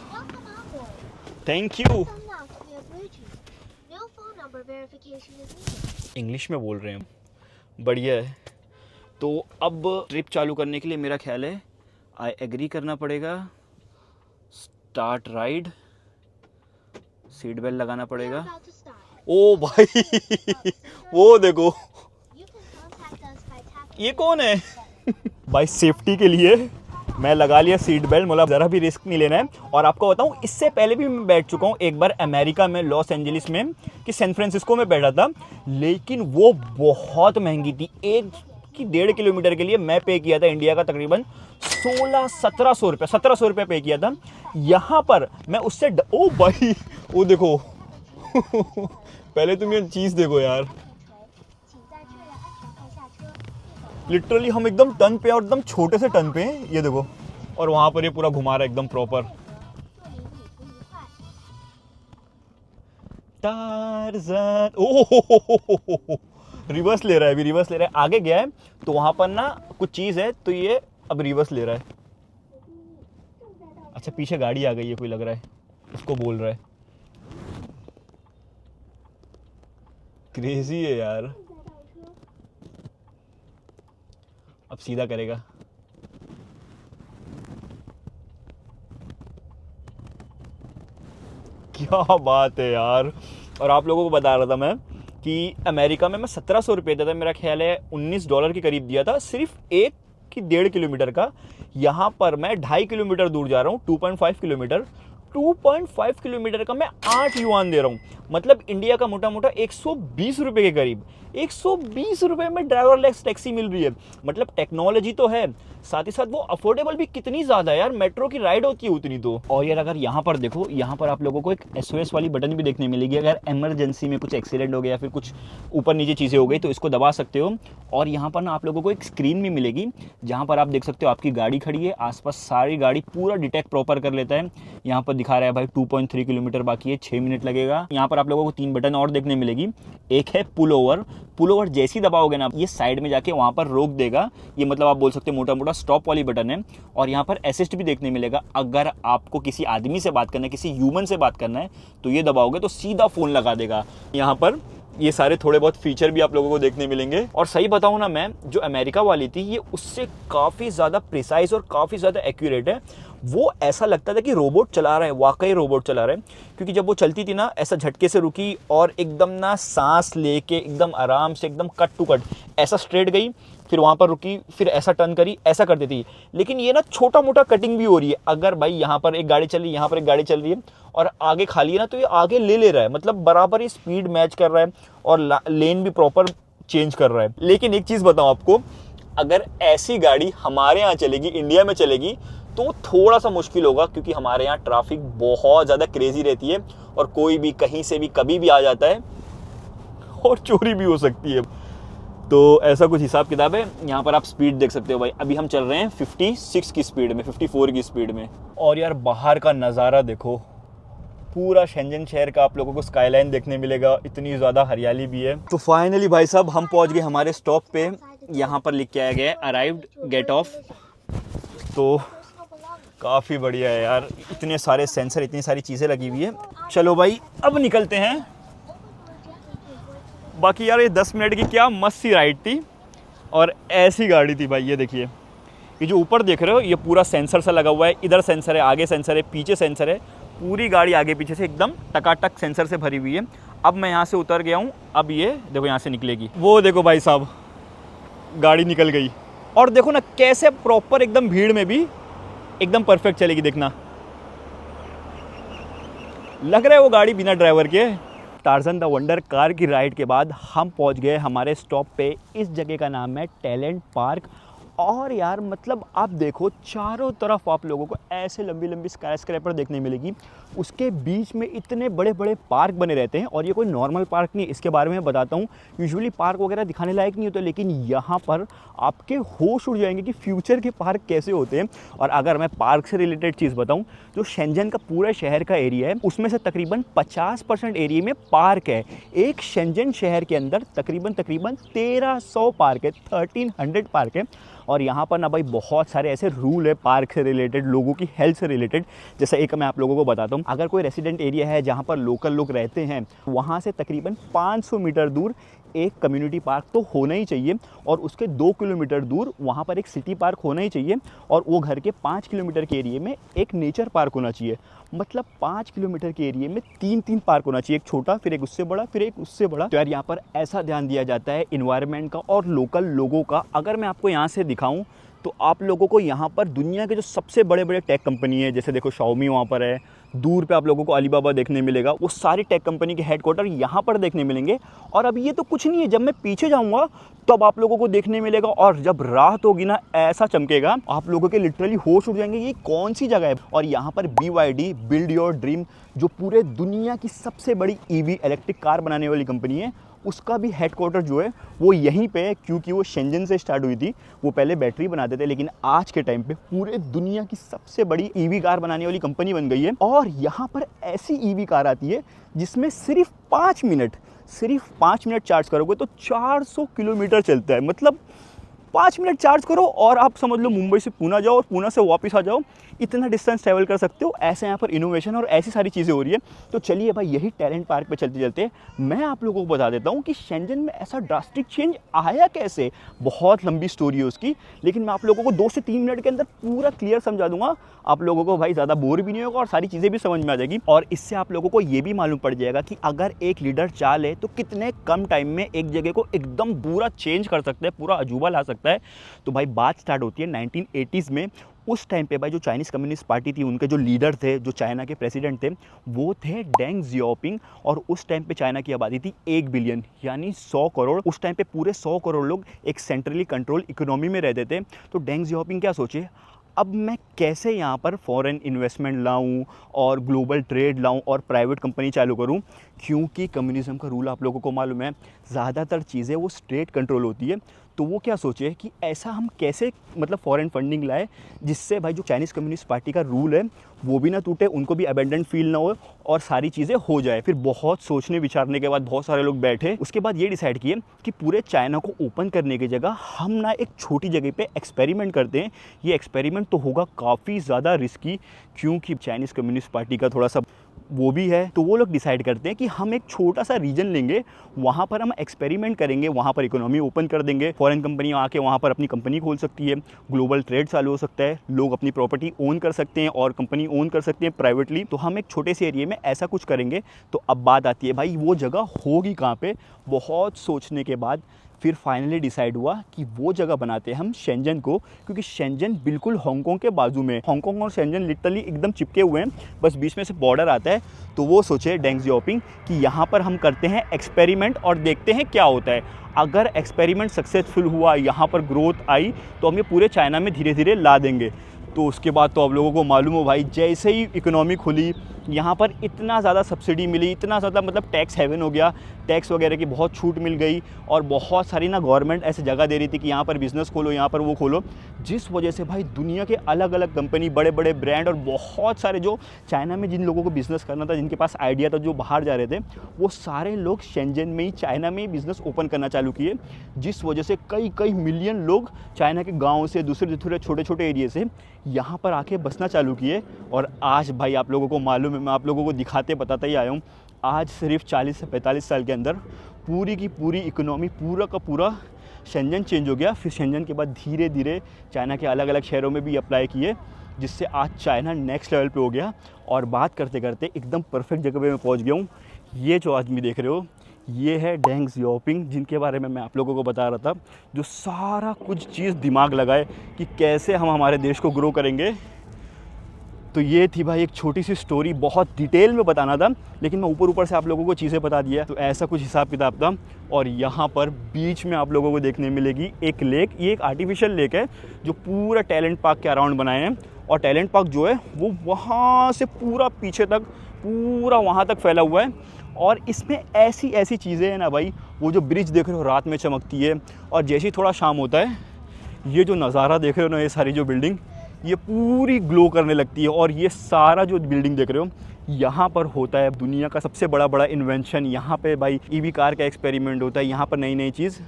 थैंक यू। इंग्लिश में बोल रहे हैं, बढ़िया है। तो अब ट्रिप चालू करने के लिए मेरा ख्याल है आई एग्री करना पड़ेगा, स्टार्ट राइड, सीट बेल्ट लगाना पड़ेगा। ओ भाई वो देखो, ये कौन है? भाई सेफ्टी के लिए मैं लगा लिया सीट बेल्ट, मतलब ज़रा भी रिस्क नहीं लेना है। और आपको बताऊं, इससे पहले भी मैं बैठ चुका हूं एक बार अमेरिका में, लॉस एंजलिस में, कि सैन फ्रांसिस्को में बैठा था, लेकिन वो बहुत महंगी थी। 1.5 किलोमीटर के लिए मैं पे किया था इंडिया का तकरीबन 1700 रुपये पे किया था। यहाँ पर मैं उससे ओ भाई वो देखो पहले तुम ये चीज़ देखो यार, लिटरली हम एकदम टर्न पे और एकदम छोटे से टर्न पे हैं, ये देखो। और वहाँ पर ये पूरा घुमा रहा है एकदम प्रॉपर। टार्ज़न, ओह रिवर्स ले रहा है, अभी रिवर्स ले रहा है, आगे गया है तो वहाँ पर ना कुछ चीज़ है, तो ये अब रिवर्स ले रहा है। अच्छा पीछे गाड़ी आ गई है, कोई लग रहा है, उसको बोल रहा है। क्रेजी है यार। अब सीधा करेगा। क्या बात है यार। और आप लोगों को बता रहा था मैं कि अमेरिका में मैं 1700 रुपये देता था, मेरा ख्याल है $19 के करीब दिया था, सिर्फ 1.5 किलोमीटर का। यहाँ पर मैं 2.5 किलोमीटर दूर जा रहा हूँ, 2.5 किलोमीटर, 2.5 किलोमीटर का मैं 8 युआन दे रहा हूँ, मतलब इंडिया का मोटा मोटा 120 रुपये के करीब। 120 रुपये में ड्राइवरलेस टैक्सी मिल रही है, मतलब टेक्नोलॉजी तो है, साथ ही साथ वो अफोर्डेबल भी कितनी ज़्यादा है यार, मेट्रो की राइड होती है उतनी तो। और यार अगर यहाँ पर देखो, यहाँ पर आप लोगों को एक SOS वाली बटन भी देखने मिलेगी, अगर इमरजेंसी में कुछ एक्सीडेंट हो गया या फिर कुछ ऊपर नीचे चीज़ें हो गई तो इसको दबा सकते हो। और यहाँ पर ना आप लोगों को एक स्क्रीन भी मिलेगी, जहाँ पर आप देख सकते हो आपकी गाड़ी खड़ी है, आसपास सारी गाड़ी पूरा डिटेक्ट प्रॉपर कर लेता है। यहाँ पर दिखा रहा है भाई 2.3 किलोमीटर बाकी है, 6 मिनट लगेगा। यहाँ पर आप लोगों को 3 बटन और देखने मिलेगी, एक है पुल ओवर जैसी दबाओगे ना, ये साइड में जाके वहाँ पर रोक देगा, ये मतलब आप बोल सकते हो मोटा मोटा स्टॉप वाली बटन है। और यहाँ पर असिस्ट भी देखने मिलेगा, अगर आपको किसी आदमी से बात करना है, किसी ह्यूमन से बात करना है, तो ये दबाओगे तो सीधा फ़ोन लगा देगा। यहाँ पर ये सारे थोड़े बहुत फीचर भी आप लोगों को देखने मिलेंगे। और सही बताऊं ना मैं, जो अमेरिका वाली थी ये उससे काफ़ी ज़्यादा प्रिसाइज और काफ़ी ज़्यादा एक्यूरेट है। वो ऐसा लगता था कि रोबोट चला रहा है, वाकई रोबोट चला रहा है, क्योंकि जब वो चलती थी ना ऐसा झटके से रुकी और एकदम ना सांस लेके एकदम आराम से एकदम कट टू कट ऐसा स्ट्रेट गई, फिर वहाँ पर रुकी, फिर ऐसा टर्न करी, ऐसा करती थी। लेकिन ये ना छोटा मोटा कटिंग भी हो रही है। अगर भाई यहाँ पर एक गाड़ी चल रही है, यहाँ पर एक गाड़ी चल रही है और आगे खाली है ना, तो ये आगे ले रहा है, मतलब बराबर ही स्पीड मैच कर रहा है और लेन भी प्रॉपर चेंज कर रहा है। लेकिन एक चीज़ बताऊँ आपको, अगर ऐसी गाड़ी हमारे यहाँ चलेगी, इंडिया में चलेगी, तो थोड़ा सा मुश्किल होगा, क्योंकि हमारे यहाँ ट्रैफिक बहुत ज़्यादा क्रेजी रहती है और कोई भी कहीं से भी कभी भी आ जाता है और चोरी भी हो सकती है। तो ऐसा कुछ हिसाब किताब है। यहाँ पर आप स्पीड देख सकते हो भाई, अभी हम चल रहे हैं 56 की स्पीड में, 54 की स्पीड में। और यार बाहर का नज़ारा देखो, पूरा शेंजन शहर का आप लोगों को स्काईलाइन देखने मिलेगा, इतनी ज़्यादा हरियाली भी है। तो फाइनली भाई साहब हम पहुँच गए हमारे स्टॉप पे। यहाँ पर लिख के आया गया है अराइव्ड गेट ऑफ। तो काफ़ी बढ़िया है यार, इतने सारे सेंसर, इतनी सारी चीज़ें लगी हुई है। चलो भाई अब निकलते हैं। बाकी यार ये 10 मिनट की क्या मस्त सी राइड थी और ऐसी गाड़ी थी भाई। ये देखिए, ये जो ऊपर देख रहे हो ये पूरा सेंसर सा लगा हुआ है, इधर सेंसर है, आगे सेंसर है, पीछे सेंसर है, पूरी गाड़ी आगे पीछे से एकदम टकाटक सेंसर से भरी हुई है। अब मैं यहाँ से उतर गया हूँ, अब ये देखो यहाँ से निकलेगी। वो देखो भाई साहब गाड़ी निकल गई। और देखो ना कैसे प्रॉपर एकदम भीड़ में भी एकदम परफेक्ट चलेगी। देखना लग रहा है वो गाड़ी बिना ड्राइवर के। टार्ज़न द वंडर कार की राइड के बाद हम पहुंच गए हमारे स्टॉप पे। इस जगह का नाम है टैलेंट पार्क। और यार मतलब आप देखो चारों तरफ आप लोगों को ऐसे लंबी लंबी स्काई स्क्रैपर देखने मिलेगी, उसके बीच में इतने बड़े बड़े पार्क बने रहते हैं। और ये कोई नॉर्मल पार्क नहीं, इसके बारे में बताता हूँ। यूजुअली पार्क वगैरह दिखाने लायक नहीं होते, लेकिन यहाँ पर आपके होश उड़ जाएंगे कि फ्यूचर के पार्क कैसे होते हैं। और अगर मैं पार्क से रिलेटेड चीज़ बताऊँ, जो शेंजन का पूरा शहर का एरिया है उसमें से तकरीबन 50% एरिया में पार्क है। एक शेंजन शहर के अंदर तकरीबन 1300 पार्क है, 1300 पार्क है। और यहाँ पर ना भाई बहुत सारे ऐसे रूल है पार्क से रिलेटेड, लोगों की हेल्थ से रिलेटेड। जैसा एक मैं आप लोगों को बताता हूँ, अगर कोई रेसिडेंट एरिया है जहाँ पर लोकल लोग रहते हैं, वहाँ से तकरीबन 500 मीटर दूर एक कम्युनिटी पार्क तो होना ही चाहिए। और उसके 2 किलोमीटर दूर वहाँ पर एक सिटी पार्क होना ही चाहिए। और वो घर के 5 किलोमीटर के एरिया में एक नेचर पार्क होना चाहिए। मतलब 5 किलोमीटर के एरिया में 3 पार्क होना चाहिए, एक छोटा, फिर एक उससे बड़ा, फिर एक उससे बड़ा। तो यार यहाँ पर ऐसा ध्यान दिया जाता है इन्वायरमेंट का और लोकल लोगों का। अगर मैं आपको यहाँ से दिखाऊँ तो आप लोगों को यहाँ पर दुनिया के जो सबसे बड़े बड़े टेक कंपनी है, जैसे देखो शाओमी वहाँ पर है, दूर पे आप लोगों को अलीबाबा देखने मिलेगा, वो सारी टेक कंपनी के हेडक्वार्टर यहाँ पर देखने मिलेंगे। और अब ये तो कुछ नहीं है, जब मैं पीछे जाऊँगा तब आप लोगों को देखने मिलेगा। और जब रात होगी ना ऐसा चमकेगा, आप लोगों के लिटरली होश उड़ जाएंगे ये कौन सी जगह है। और यहाँ पर BYD बिल्ड योर ड्रीम, जो पूरे दुनिया की सबसे बड़ी EV इलेक्ट्रिक कार बनाने वाली कंपनी है, उसका भी हेडक्वार्टर जो है वो यहीं पे है। क्योंकि वो शेंजन से स्टार्ट हुई थी, वो पहले बैटरी बनाते थे, लेकिन आज के टाइम पे पूरे दुनिया की सबसे बड़ी EV कार बनाने वाली कंपनी बन गई है। और यहाँ पर ऐसी EV कार आती है जिसमें सिर्फ 5 मिनट चार्ज करोगे तो 400 किलोमीटर चलता है। मतलब 5 मिनट चार्ज करो और आप समझ लो मुंबई से पुणे जाओ और पुणे से वापस आ जाओ, इतना डिस्टेंस ट्रैवल कर सकते हो। ऐसे यहाँ पर इनोवेशन और ऐसी सारी चीज़ें हो रही है। तो चलिए भाई यही टैलेंट पार्क पे चलते चलते मैं आप लोगों को बता देता हूँ कि शेंजन में ऐसा ड्रास्टिक चेंज आया कैसे। बहुत लंबी स्टोरी है उसकी, लेकिन मैं आप लोगों को 2 से 3 मिनट के अंदर पूरा क्लियर समझा दूंगा। आप लोगों को भाई ज़्यादा बोर भी नहीं होगा और सारी चीज़ें भी समझ में आ जाएगी। और इससे आप लोगों को ये भी मालूम पड़ जाएगा कि अगर एक लीडर चाहे तो कितने कम टाइम में एक जगह को एकदम पूरा चेंज कर सकता है, पूरा अजूबा ला सकता है। तो भाई बात स्टार्ट होती है 1980s में। उस टाइम पे भाई जो चाइनीज़ कम्युनिस्ट पार्टी थी, उनके जो लीडर थे, जो चाइना के प्रेसिडेंट थे, वो थे डेंग जियाओपिंग। और उस टाइम पे चाइना की आबादी थी 1 बिलियन, यानी 100 करोड़। उस टाइम पे पूरे 100 करोड़ लोग एक सेंट्रली कंट्रोल इकोनॉमी में रहते थे। तो डेंग जियाओपिंग क्या सोचे, अब मैं कैसे यहाँ पर फॉरेन इन्वेस्टमेंट लाऊं और ग्लोबल ट्रेड लाऊं और प्राइवेट कंपनी चालू करूं। क्योंकि कम्युनिज्म का रूल आप लोगों को मालूम है, ज़्यादातर चीज़ें वो स्टेट कंट्रोल होती है। तो वो क्या सोचे कि ऐसा हम कैसे मतलब फॉरेन फंडिंग लाए जिससे भाई जो चाइनीज़ कम्युनिस्ट पार्टी का रूल है वो भी ना टूटे, उनको भी अबेंडेंट फील ना हो और सारी चीज़ें हो जाए। फिर बहुत सोचने विचारने के बाद बहुत सारे लोग बैठे, उसके बाद ये डिसाइड किए कि पूरे चाइना को ओपन करने की जगह हम ना एक छोटी जगह पे एक्सपेरिमेंट करते हैं। ये एक्सपेरिमेंट तो होगा काफ़ी ज़्यादा रिस्की, क्योंकि चाइनीज़ कम्युनिस्ट पार्टी का थोड़ा सा वो भी है। तो वो लोग डिसाइड करते हैं कि हम एक छोटा सा रीजन लेंगे, वहाँ पर हम एक्सपेरिमेंट करेंगे, वहाँ पर इकोनॉमी ओपन कर देंगे, फॉरेन कंपनी आके वहाँ पर अपनी कंपनी खोल सकती है, ग्लोबल ट्रेड चालू हो सकता है, लोग अपनी प्रॉपर्टी ओन कर सकते हैं और कंपनी ओन कर सकते हैं प्राइवेटली। तो हम एक छोटे से एरिया में ऐसा कुछ करेंगे। तो अब बात आती है भाई वो जगह होगी कहाँ पे। बहुत सोचने के बाद फिर फाइनली डिसाइड हुआ कि वो जगह बनाते हैं हम शेंजन को, क्योंकि शेंजन बिल्कुल हांगकांग के बाजू में। हांगकांग और शेंजन लिटरली एकदम चिपके हुए हैं, बस बीच में से बॉर्डर आता है। तो वो सोचे डेंग जियाओपिंग कि यहाँ पर हम करते हैं एक्सपेरिमेंट और देखते हैं क्या होता है। अगर एक्सपेरिमेंट सक्सेसफुल हुआ, यहाँ पर ग्रोथ आई, तो हम ये पूरे चाइना में धीरे धीरे ला देंगे। तो उसके बाद तो आप लोगों को मालूम हो भाई, जैसे ही इकोनॉमी खुली, यहाँ पर इतना ज़्यादा सब्सिडी मिली, इतना ज़्यादा मतलब टैक्स हेवन हो गया, टैक्स वगैरह की बहुत छूट मिल गई। और बहुत सारी ना गवर्नमेंट ऐसे जगह दे रही थी कि यहाँ पर बिज़नेस खोलो, यहाँ पर वो खोलो, जिस वजह से भाई दुनिया के अलग अलग कंपनी, बड़े बड़े ब्रांड और बहुत सारे जो चाइना में जिन लोगों को बिज़नेस करना था, जिनके पास आइडिया था, जो बाहर जा रहे थे, वो सारे लोग शेंजन में ही, चाइना में ही बिज़नेस ओपन करना चालू किए। जिस वजह से कई कई मिलियन लोग चाइना के गाँव से, दूसरे दूसरे छोटे छोटे एरिए से यहाँ पर आके बसना चालू किए। और आज भाई आप लोगों को मालूम है, मैं आप लोगों को दिखाते बताता ही आया हूँ, आज सिर्फ 40 से 45 साल के अंदर पूरी की पूरी इकोनॉमी, पूरा का पूरा शेंजन चेंज हो गया। फिर शेंजन के बाद धीरे धीरे चाइना के अलग अलग शहरों में भी अप्लाई किए, जिससे आज चाइना नेक्स्ट लेवल पे हो गया। और बात करते करते एकदम परफेक्ट जगह पे मैं पहुंच गया हूँ। ये जो आदमी देख रहे हो, ये है डेंग जियाओपिंग, जिनके बारे में मैं आप लोगों को बता रहा था, जो सारा कुछ चीज़ दिमाग लगाए कि कैसे हम हमारे देश को ग्रो करेंगे। तो ये थी भाई एक छोटी सी स्टोरी, बहुत डिटेल में बताना था, लेकिन मैं ऊपर ऊपर से आप लोगों को चीज़ें बता दिया। तो ऐसा कुछ हिसाब किताब था। और यहाँ पर बीच में आप लोगों को देखने मिलेगी एक लेक। ये एक आर्टिफिशियल लेक है जो पूरा टैलेंट पार्क के अराउंड बनाए हैं। और टैलेंट पार्क जो है वो वहाँ से पूरा पीछे तक, पूरा वहाँ तक फैला हुआ है। और इसमें ऐसी ऐसी चीज़ें हैं ना भाई, वो जो ब्रिज देख रहे हो रात में चमकती है, और जैसे ही थोड़ा शाम होता है, ये जो नज़ारा देख रहे हो ना, ये सारी जो बिल्डिंग, ये पूरी ग्लो करने लगती है। और ये सारा जो बिल्डिंग देख रहे हो, यहाँ पर होता है दुनिया का सबसे बड़ा इन्वेंशन। यहाँ पे भाई ईवी कार का एक्सपेरिमेंट होता है, यहाँ पर नई नई चीज़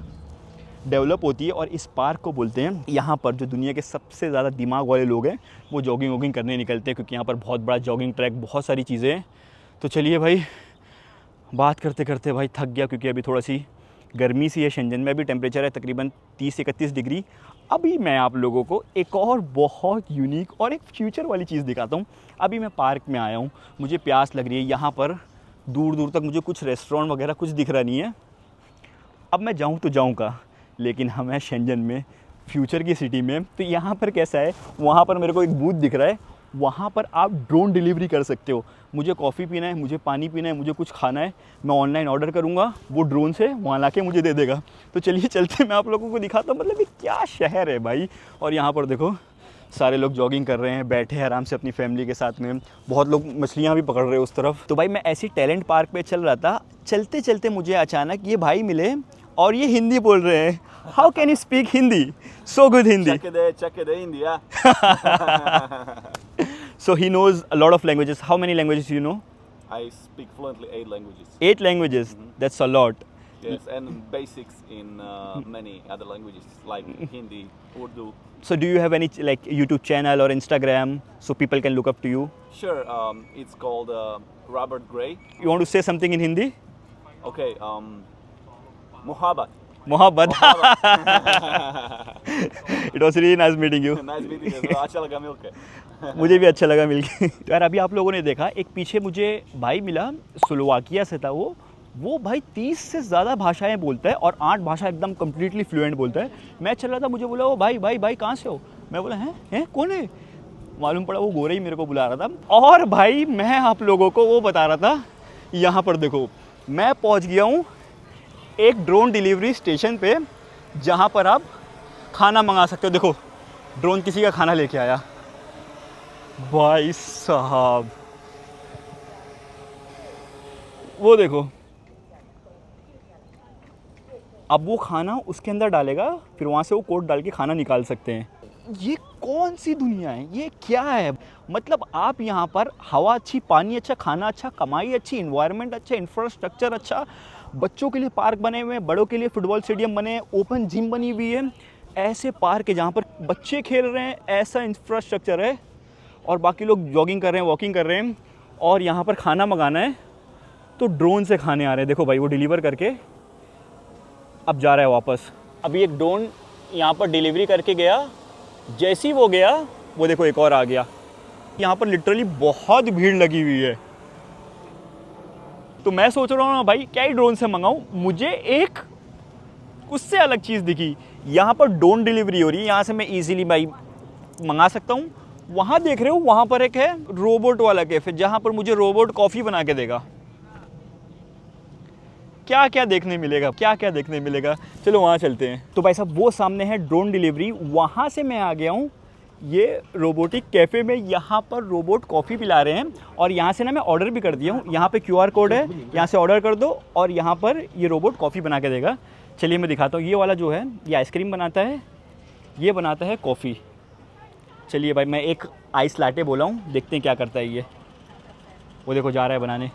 डेवलप होती है। और इस पार्क को बोलते हैं, यहाँ पर जो दुनिया के सबसे ज़्यादा दिमाग वाले लोग हैं वो जॉगिंग वॉगिंग करने निकलते हैं, क्योंकि यहाँ पर बहुत बड़ा जॉगिंग ट्रैक, बहुत सारी चीज़ें हैं। तो चलिए भाई, बात करते करते भाई थक गया, क्योंकि अभी थोड़ा सी गर्मी सी है। शेंजन में अभी टेम्परेचर है तकरीबन 30 से 31 डिग्री। अभी मैं आप लोगों को एक और बहुत यूनिक और एक फ्यूचर वाली चीज़ दिखाता हूँ। अभी मैं पार्क में आया हूँ, मुझे प्यास लग रही है। यहाँ पर दूर दूर तक मुझे कुछ रेस्टोरेंट वगैरह कुछ दिख रहा नहीं है। अब मैं जाऊँ तो जाऊँ कहाँ, लेकिन हम हैं शेंजन में, फ्यूचर की सिटी में। तो यहाँ पर कैसा है, वहाँ पर मेरे को एक बूथ दिख रहा है, वहाँ पर आप ड्रोन डिलीवरी कर सकते हो। मुझे कॉफ़ी पीना है, मुझे पानी पीना है, मुझे कुछ खाना है, मैं ऑनलाइन ऑर्डर करूँगा, वो ड्रोन से वहाँ लाके मुझे दे देगा। तो चलिए चलते, मैं आप लोगों को दिखाता हूँ। मतलब ये क्या शहर है भाई। और यहाँ पर देखो सारे लोग जॉगिंग कर रहे हैं, बैठे हैं आराम से अपनी फैमिली के साथ में। बहुत लोग मछलियाँ भी पकड़ रहे हैं उस तरफ। तो भाई मैं ऐसी टैलेंट पार्क पे चल रहा था, चलते चलते मुझे अचानक ये भाई मिले और ये हिंदी बोल रहे हैं। How can you speak Hindi? So good Hindi. Check it India. So he knows a lot of languages. How many languages do you know? I speak fluently 8 languages. 8 languages. That's a lot. Yes, and basics in many other languages like Hindi, Urdu. So do you have any like YouTube channel or Instagram so people can look up to you? Sure, it's called Robert Gray. You want to say something in Hindi? Okay, Muhabbat. Mohabbat. It was really nice meeting you. Nice meeting you. अच्छा लगा मिलके. मुझे भी अच्छा लगा मिलके। तो यार अभी आप लोगों ने देखा, एक पीछे मुझे भाई मिला, स्लोवाकिया से था वो भाई 30 से ज़्यादा भाषाएं बोलता है और 8 भाषा एकदम कम्प्लीटली फ्लुएंट बोलता है। मैं चल रहा था, मुझे बोला वो भाई कहाँ से हो? मैं बोला हैं कौन है? मालूम पड़ा वो गोरे ही मेरे को बुला रहा था। और भाई मैं आप लोगों को वो बता रहा था, यहाँ पर देखो मैं पहुँच गया हूँ एक ड्रोन डिलीवरी स्टेशन पे, जहाँ पर आप खाना मंगा सकते हो। देखो ड्रोन किसी का खाना लेके आया भाई साहब, वो देखो। अब वो खाना उसके अंदर डालेगा, फिर वहाँ से वो कोड डाल के खाना निकाल सकते हैं। ये कौन सी दुनिया है, ये क्या है? मतलब आप यहाँ पर हवा अच्छी, पानी अच्छा, खाना अच्छा, कमाई अच्छी, इन्वायरमेंट अच्छा, इंफ्रास्ट्रक्चर अच्छा, बच्चों के लिए पार्क बने हुए हैं, बड़ों के लिए फुटबॉल स्टेडियम बने हैं, ओपन जिम बनी हुई है, ऐसे पार्क है जहाँ पर बच्चे खेल रहे हैं, ऐसा इंफ्रास्ट्रक्चर है, और बाकी लोग जॉगिंग कर रहे हैं, वॉकिंग कर रहे हैं। और यहाँ पर खाना मंगाना है तो ड्रोन से खाने आ रहे हैं। देखो भाई, वो डिलीवर करके अब जा रहा है वापस। अभी एक ड्रोन यहाँ पर डिलीवरी करके गया, जैसे ही वो गया, वो देखो एक और आ गया। यहाँ पर लिटरली बहुत भीड़ लगी हुई है। तो मैं सोच रहा हूँ ना भाई, क्या ही ड्रोन से मंगाऊँ। मुझे एक उससे अलग चीज़ दिखी, यहाँ पर ड्रोन डिलीवरी हो रही है, यहाँ से मैं इजीली भाई मंगा सकता हूँ। वहाँ देख रहे हो, वहाँ पर एक है रोबोट वाला कैफे, जहाँ पर मुझे रोबोट कॉफ़ी बना के देगा। क्या क्या देखने मिलेगा, क्या क्या देखने मिलेगा, चलो वहाँ चलते हैं। तो भाई साहब, वो सामने है ड्रोन डिलीवरी, वहाँ से मैं आ गया हूँ ये रोबोटिक कैफ़े में। यहाँ पर रोबोट कॉफ़ी पिला रहे हैं, और यहाँ से ना मैं ऑर्डर भी कर दिया हूँ। यहाँ पे QR कोड है, यहाँ से ऑर्डर कर दो और यहाँ पर ये रोबोट कॉफ़ी बना के देगा। चलिए मैं दिखाता हूँ। ये वाला जो है, ये आइसक्रीम बनाता है, ये बनाता है कॉफ़ी। चलिए भाई, मैं एक आइस लाटे बोला हूँ, देखते हैं क्या करता है ये। वो देखो जा रहा है बनाने।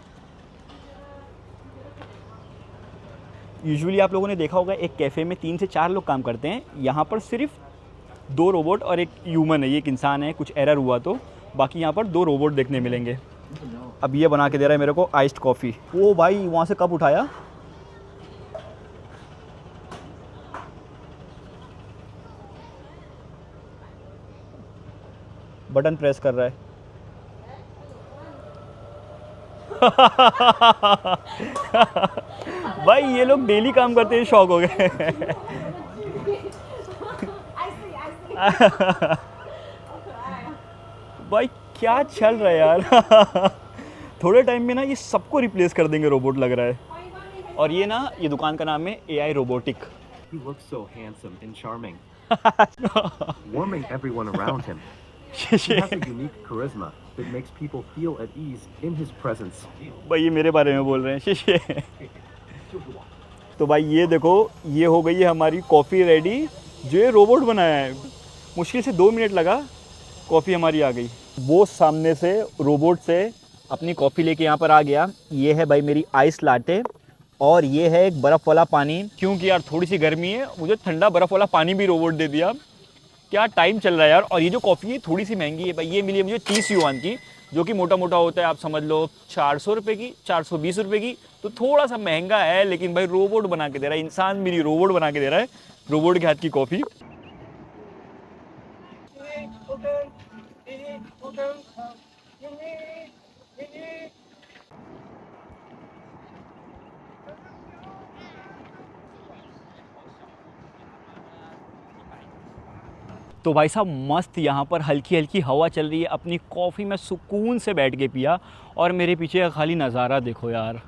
यूजुअली आप लोगों ने देखा होगा, एक कैफ़े में 3 से 4 लोग काम करते हैं। यहाँ पर सिर्फ 2 रोबोट और एक ह्यूमन है, ये एक इंसान है। कुछ एरर हुआ तो बाकी यहाँ पर 2 रोबोट देखने मिलेंगे। अब ये बना के दे रहा है मेरे को आइस्ड कॉफ़ी। ओ भाई, वहाँ से कप उठाया, बटन प्रेस कर रहा है। भाई ये लोग डेली काम करते हैं, शौक हो गए। भाई क्या चल रहा है यार। थोड़े टाइम में ना ये सबको रिप्लेस कर देंगे रोबोट लग रहा है। और ये ना, ये दुकान का नाम है AI robotic. He looks so handsome and charming, warming everyone around him. He has a unique charisma that makes people feel at ease in his presence. भाई ये मेरे बारे में बोल रहे हैं, शीशे। तो भाई ये देखो, ये हो गई है हमारी कॉफ़ी रेडी, जो ये रोबोट बनाया है। मुश्किल से 2 मिनट लगा, कॉफ़ी हमारी आ गई। वो सामने से रोबोट से अपनी कॉफ़ी लेके यहाँ पर आ गया। ये है भाई मेरी आइस लाटे, और ये है एक बर्फ़ वाला पानी। क्योंकि यार थोड़ी सी गर्मी है, मुझे ठंडा बर्फ़ वाला पानी भी रोबोट दे दिया। क्या टाइम चल रहा है यार। और ये जो कॉफ़ी है थोड़ी सी महंगी है भाई, ये मिली है मुझे 30 युआन की, जो कि मोटा मोटा होता है, आप समझ लो 400 रुपये की, 420 रुपये की। तो थोड़ा सा महंगा है, लेकिन भाई रोबोट बना के दे रहा है, इंसान मेरी रोबोट बना के दे रहा है, रोबोट के हाथ की कॉफ़ी। तो भाई साहब, मस्त यहाँ पर हल्की हल्की हवा चल रही है, अपनी कॉफ़ी में सुकून से बैठ के पिया। और मेरे पीछे का खाली नज़ारा देखो यार,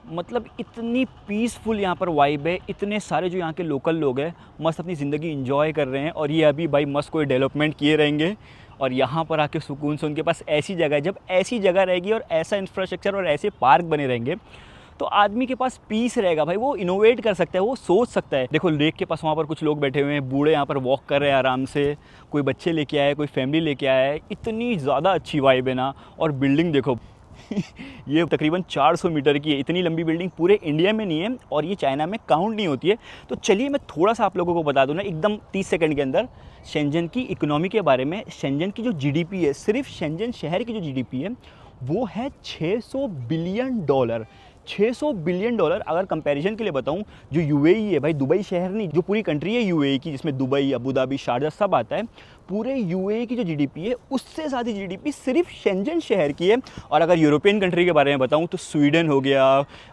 मतलब इतनी पीसफुल यहाँ पर वाइब है। इतने सारे जो यहाँ के लोकल लोग हैं, मस्त अपनी ज़िंदगी एंजॉय कर रहे हैं। और ये अभी भाई मस्त कोई डेवलपमेंट किए रहेंगे, और यहाँ पर आके सुकून से, उनके पास ऐसी जगह है। जब ऐसी जगह रहेगी और ऐसा इंफ्रास्ट्रक्चर और ऐसे पार्क बने रहेंगे, तो आदमी के पास पीस रहेगा भाई, वो इनोवेट कर सकता है, वो सोच सकता है। देखो लेक के पास वहाँ पर कुछ लोग बैठे हुए हैं, बूढ़े यहाँ पर वॉक कर रहे हैं आराम से, कोई बच्चे लेके आए, कोई फैमिली लेके आया है। इतनी ज़्यादा अच्छी वाइब है ना। और बिल्डिंग देखो ये तकरीबन 400 मीटर की है। इतनी लंबी बिल्डिंग पूरे इंडिया में नहीं है, और ये चाइना में काउंट नहीं होती है। तो चलिए मैं थोड़ा सा आप लोगों को बता दूँ ना, एकदम 30 सेकंड के अंदर, शेंजन की इकोनॉमी के बारे में। शेंजन की जो GDP है, सिर्फ शेंजन शहर की जो GDP है, वो है $600 बिलियन। $600 बिलियन। अगर कंपैरिजन के लिए बताऊं, जो UAE है भाई, दुबई शहर नहीं, जो पूरी कंट्री है UAE की, जिसमें दुबई, अबू धाबी, शारजा सब आता है, पूरे UAE की जो GDP है, उससे ज़्यादा GDP सिर्फ शेंजन शहर की है। और अगर यूरोपियन कंट्री के बारे में बताऊं, तो स्वीडन हो गया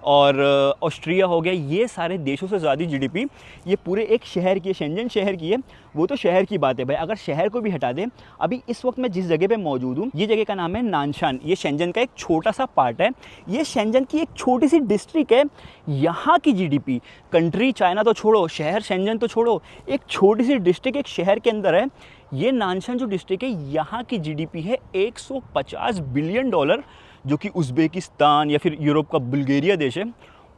और ऑस्ट्रिया हो गया, ये सारे देशों से ज़्यादा GDP ये पूरे एक शहर की है, शेंजन शहर की है। वो तो शहर की बात है भाई। अगर शहर को भी हटा दें, अभी इस वक्त मैं जिस जगह पे मौजूद हूँ, ये जगह का नाम है नानशान। ये शेंजन का एक छोटा सा पार्ट है, ये शेंजन की एक छोटी सी डिस्ट्रिक्ट है। यहाँ की GDP, कंट्री चाइना तो छोड़ो, शहर शेंजन तो छोड़ो, एक छोटी सी डिस्ट्रिक्ट एक शहर के अंदर है। ये नानशान जो डिस्ट्रिक्ट है, यहाँ की GDP है $150 बिलियन, जो कि उज़्बेकिस्तान या फिर यूरोप का बुल्गारिया देश है,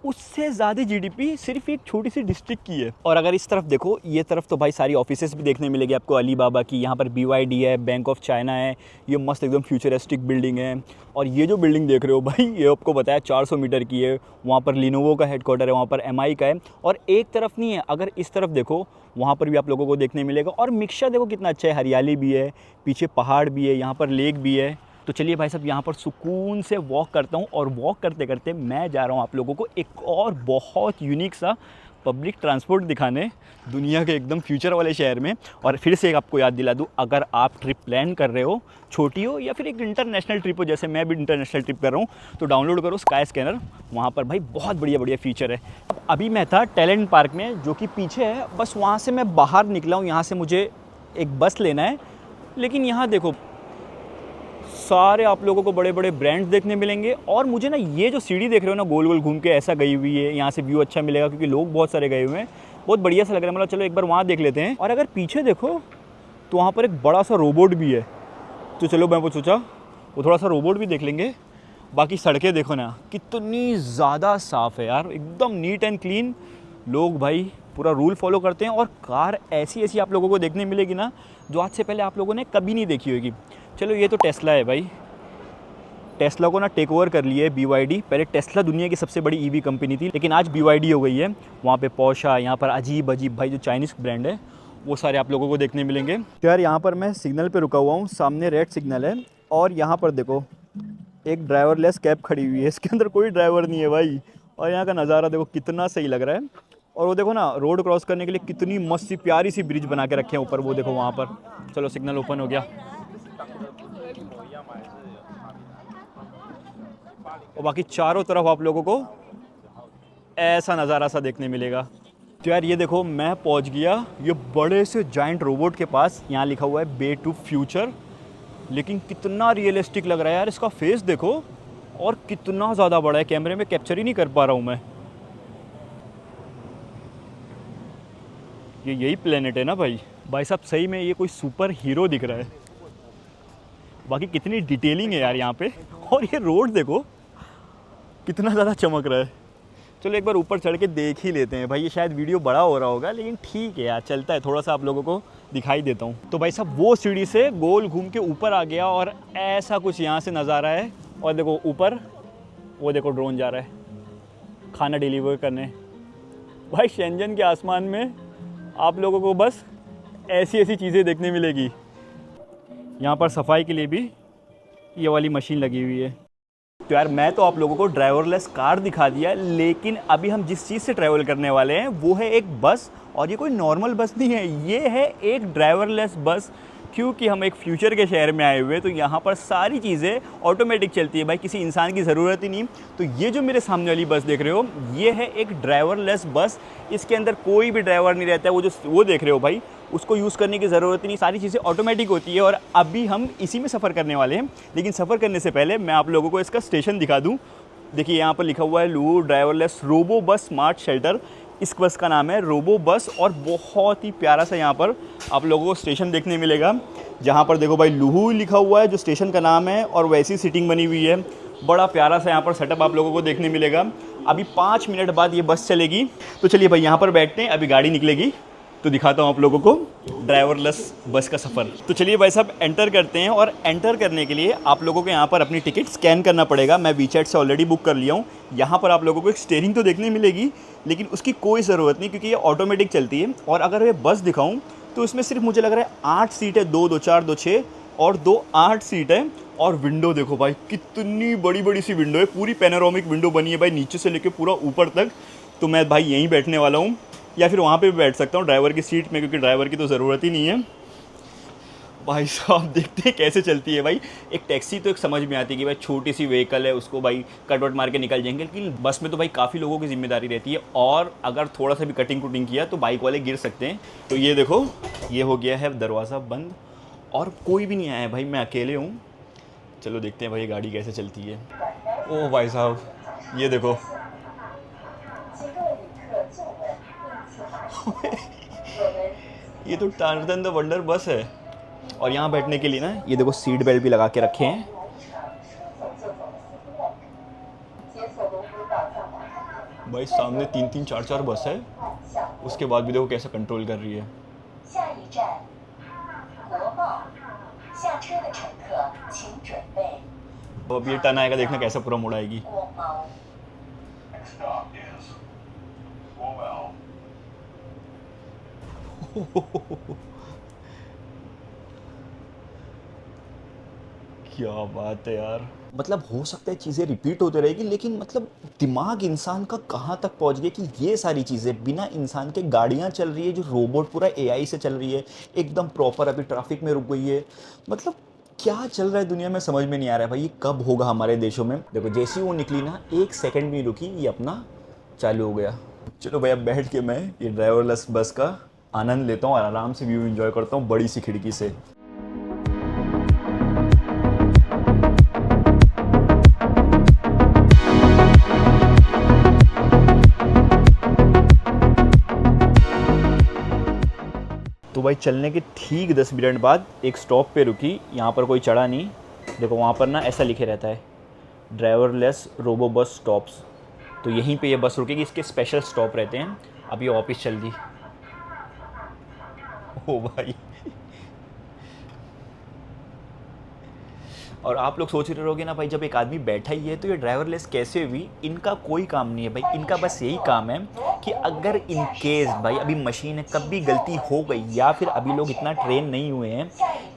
उससे ज़्यादा जीडीपी सिर्फ एक छोटी सी डिस्ट्रिक्ट की है। और अगर इस तरफ देखो, ये तरफ तो भाई सारी ऑफिसेस भी देखने मिलेगी आपको अली बाबा की। यहाँ पर BYD है, बैंक ऑफ चाइना है, ये मस्त एकदम फ्यूचरिस्टिक बिल्डिंग है। और ये जो बिल्डिंग देख रहे हो भाई, ये आपको बताया 400 मीटर की है। वहाँ पर लिनोवो का हेडक्वार्टर है, वहाँ पर MI का है। और एक तरफ नहीं है, अगर इस तरफ देखो वहाँ पर भी आप लोगों को देखने मिलेगा। और मिक्सचर देखो कितना अच्छा है, हरियाली भी है, पीछे पहाड़ भी है, यहाँ पर लेक भी है। तो चलिए भाई साहब यहाँ पर सुकून से वॉक करता हूँ। और वॉक करते करते मैं जा रहा हूँ आप लोगों को एक और बहुत यूनिक सा पब्लिक ट्रांसपोर्ट दिखाने, दुनिया के एकदम फ्यूचर वाले शहर में। और फिर से एक आपको याद दिला दूँ, अगर आप ट्रिप प्लान कर रहे हो, छोटी हो या फिर एक इंटरनेशनल ट्रिप हो, जैसे मैं भी इंटरनेशनल ट्रिप कर रहा हूँ, तो डाउनलोड करो स्काई स्कैनर। वहाँ पर भाई बहुत बढ़िया बढ़िया फीचर है। अभी मैं था टैलेंट पार्क में, जो कि पीछे है। बस वहाँ से मैं बाहर निकला हूँ, यहाँ से मुझे एक बस लेना है। लेकिन यहाँ देखो सारे आप लोगों को बड़े बड़े ब्रांड्स देखने मिलेंगे। और मुझे ना ये जो सीढ़ी देख रहे हो ना, गोल गोल घूम के ऐसा गई हुई है, यहाँ से व्यू अच्छा मिलेगा क्योंकि लोग बहुत सारे गए हुए हैं। बहुत बढ़िया सा लग रहा है, मतलब चलो एक बार वहाँ देख लेते हैं। और अगर पीछे देखो तो वहाँ पर एक बड़ा सा रोबोट भी है, तो चलो मैं वो सोचा वो थोड़ा सा रोबोट भी देख लेंगे। बाकी सड़कें देखो ना कितनी ज़्यादा साफ़ है यार, एकदम नीट एंड क्लीन। लोग भाई पूरा रूल फॉलो करते हैं। और कार ऐसी ऐसी आप लोगों को देखने मिलेगी ना, जो आज से पहले आप लोगों ने कभी नहीं देखी होगी। चलो ये तो टेस्ला है भाई, टेस्ला को ना टेक ओवर कर लिया है BYD। पहले टेस्ला दुनिया की सबसे बड़ी EV कंपनी थी, लेकिन आज BYD हो गई है। वहाँ पे पोर्शा, यहाँ पर अजीब अजीब भाई जो चाइनीज़ ब्रांड है, वो सारे आप लोगों को देखने मिलेंगे। तो यार यहाँ पर मैं सिग्नल पे रुका हुआ हूँ, सामने रेड सिग्नल है। और यहाँ पर देखो एक ड्राइवरलेस कैब खड़ी हुई है, इसके अंदर कोई ड्राइवर नहीं है भाई। और यहाँ का नज़ारा देखो कितना सही लग रहा है। और वो देखो ना, रोड क्रॉस करने के लिए कितनी मस्त सी प्यारी सी ब्रिज बना के रखे हैं ऊपर, वो देखो वहाँ पर। चलो सिग्नल ओपन हो गया। और बाकी चारों तरफ आप लोगों को ऐसा नज़ारा सा देखने मिलेगा। तो यार ये देखो मैं पहुंच गया ये बड़े से जायंट रोबोट के पास। यहाँ लिखा हुआ है वे टू फ्यूचर, लेकिन कितना रियलिस्टिक लग रहा है यार। इसका फेस देखो और कितना ज़्यादा बड़ा है, कैमरे में कैप्चर ही नहीं कर पा रहा हूँ मैं। ये यही प्लेनेट है ना भाई। भाई साहब सही में ये कोई सुपर हीरो दिख रहा है। बाकी कितनी डिटेलिंग है यार यहाँ पे। और ये रोड देखो कितना ज़्यादा चमक रहा है। चलो एक बार ऊपर चढ़ के देख ही लेते हैं भाई। ये शायद वीडियो बड़ा हो रहा होगा, लेकिन ठीक है यार, चलता है, थोड़ा सा आप लोगों को दिखाई देता हूँ। तो भाई साहब वो सीढ़ी से गोल घूम के ऊपर आ गया और ऐसा कुछ यहाँ से नज़ारा है। और देखो ऊपर वो देखो ड्रोन जा रहा है खाना डिलीवर करने। भाई शेंजन के आसमान में आप लोगों को बस ऐसी ऐसी चीज़ें देखने मिलेगी। यहाँ पर सफाई के लिए भी ये वाली मशीन लगी हुई है। तो यार मैं तो आप लोगों को ड्राइवरलेस कार दिखा दिया, लेकिन अभी हम जिस चीज़ से ट्रैवल करने वाले हैं वो है एक बस। और ये कोई नॉर्मल बस नहीं है, ये है एक ड्राइवरलेस बस। क्योंकि हम एक फ्यूचर के शहर में आए हुए हैं, तो यहाँ पर सारी चीज़ें ऑटोमेटिक चलती है भाई, किसी इंसान की ज़रूरत ही नहीं। तो ये जो मेरे सामने वाली बस देख रहे हो, ये है एक ड्राइवरलेस बस। इसके अंदर कोई भी ड्राइवर नहीं रहता है। वो देख रहे हो भाई, उसको यूज़ करने की ज़रूरत ही नहीं, सारी चीज़ें ऑटोमेटिक होती है। और अभी हम इसी में सफ़र करने वाले हैं। लेकिन सफ़र करने से पहले मैं आप लोगों को इसका स्टेशन दिखा दूँ। देखिए यहाँ पर लिखा हुआ है लुहु ड्राइवरलेस रोबो बस स्मार्ट शेल्टर। इस बस का नाम है रोबो बस। और बहुत ही प्यारा सा यहाँ पर आप लोगों को स्टेशन देखने मिलेगा, जहाँ पर देखो भाई लुहु लिखा हुआ है जो स्टेशन का नाम है, और वैसी सीटिंग बनी हुई है। बड़ा प्यारा सा यहाँ पर सेटअप आप लोगों को देखने मिलेगा। अभी 5 मिनट बाद ये बस चलेगी। तो चलिए भाई यहाँ पर बैठते हैं, अभी गाड़ी निकलेगी तो दिखाता हूँ आप लोगों को ड्राइवरलेस बस का सफ़र। तो चलिए भाई साहब एंटर करते हैं। और एंटर करने के लिए आप लोगों को यहाँ पर अपनी टिकट स्कैन करना पड़ेगा। मैं वीचैट से ऑलरेडी बुक कर लिया हूँ। यहाँ पर आप लोगों को एक स्टीयरिंग तो देखने मिलेगी, लेकिन उसकी कोई ज़रूरत नहीं क्योंकि ये ऑटोमेटिक चलती है। और अगर मैं बस दिखाऊँ तो इसमें सिर्फ मुझे लग रहा है 8 सीट है, 2 2 4 2 6 और 2 8 सीट है। और विंडो देखो भाई कितनी बड़ी बड़ी सी विंडो है, पूरी पैनोरामिक विंडो बनी है भाई, नीचे से लेकर पूरा ऊपर तक। तो मैं भाई यहीं बैठने वाला हूँ, या फिर वहाँ पे भी बैठ सकता हूँ ड्राइवर की सीट में, क्योंकि ड्राइवर की तो ज़रूरत ही नहीं है। भाई साहब देखते हैं कैसे चलती है भाई। एक टैक्सी तो एक समझ में आती है कि भाई छोटी सी व्हीकल है, उसको भाई कटवट मार के निकल जाएंगे, लेकिन बस में तो भाई काफ़ी लोगों की जिम्मेदारी रहती है। और अगर थोड़ा सा भी कटिंग कुटिंग किया तो बाइक वाले गिर सकते हैं। तो ये देखो ये हो गया है दरवाज़ा बंद और कोई भी नहीं आया है भाई, मैं अकेले हूँ। चलो देखते हैं भाई गाड़ी कैसे चलती है। ओह भाई साहब ये देखो ये तो टार्जन द वंडर बस है। और यहाँ बैठने के लिए ना ये देखो सीट बेल्ट भी लगा के रखे हैं। भाई सामने 3-3 4-4 बस है, उसके बाद भी देखो कैसे कंट्रोल कर रही है। 下一站，国贸，下车的乘客请准备 तो अब ये टर्न आएगा, देखना कैसे पूरा मुड़ आएगी। 国贸。 क्या बात है यार। मतलब हो सकता है चीज़ें रिपीट होते रहेगी, लेकिन मतलब दिमाग इंसान का कहाँ तक पहुँच गया कि ये सारी चीज़ें बिना इंसान के गाड़ियाँ चल रही है, जो रोबोट पूरा एआई से चल रही है, एकदम प्रॉपर, अभी ट्रैफिक में रुक गई है। मतलब क्या चल रहा है दुनिया में समझ में नहीं आ रहा है भाई, ये कब होगा हमारे देशों में। देखो जैसे ही वो निकली ना, 1 सेकंड भी रुकी, ये अपना चालू हो गया। चलो भाई अब बैठ के मैं ये ड्राइवरलेस बस का आनंद लेता हूँ और आराम से व्यू एंजॉय करता हूँ बड़ी सी खिड़की से। तो भाई चलने के ठीक 10 मिनट बाद एक स्टॉप पे रुकी, यहाँ पर कोई चढ़ा नहीं। देखो वहाँ पर ना ऐसा लिखे रहता है, ड्राइवरलेस रोबो बस स्टॉप्स। तो यहीं पे ये बस रुकेगी, इसके स्पेशल स्टॉप रहते हैं। अब ये ऑफिस चल दी। ओ भाई, और आप लोग सोच रहे होगे ना भाई, जब एक आदमी बैठा ही है तो ये ड्राइवरलेस कैसे हुई। इनका कोई काम नहीं है भाई, इनका बस यही काम है कि अगर इन केस भाई अभी मशीन है कभी गलती हो गई, या फिर अभी लोग इतना ट्रेन नहीं हुए हैं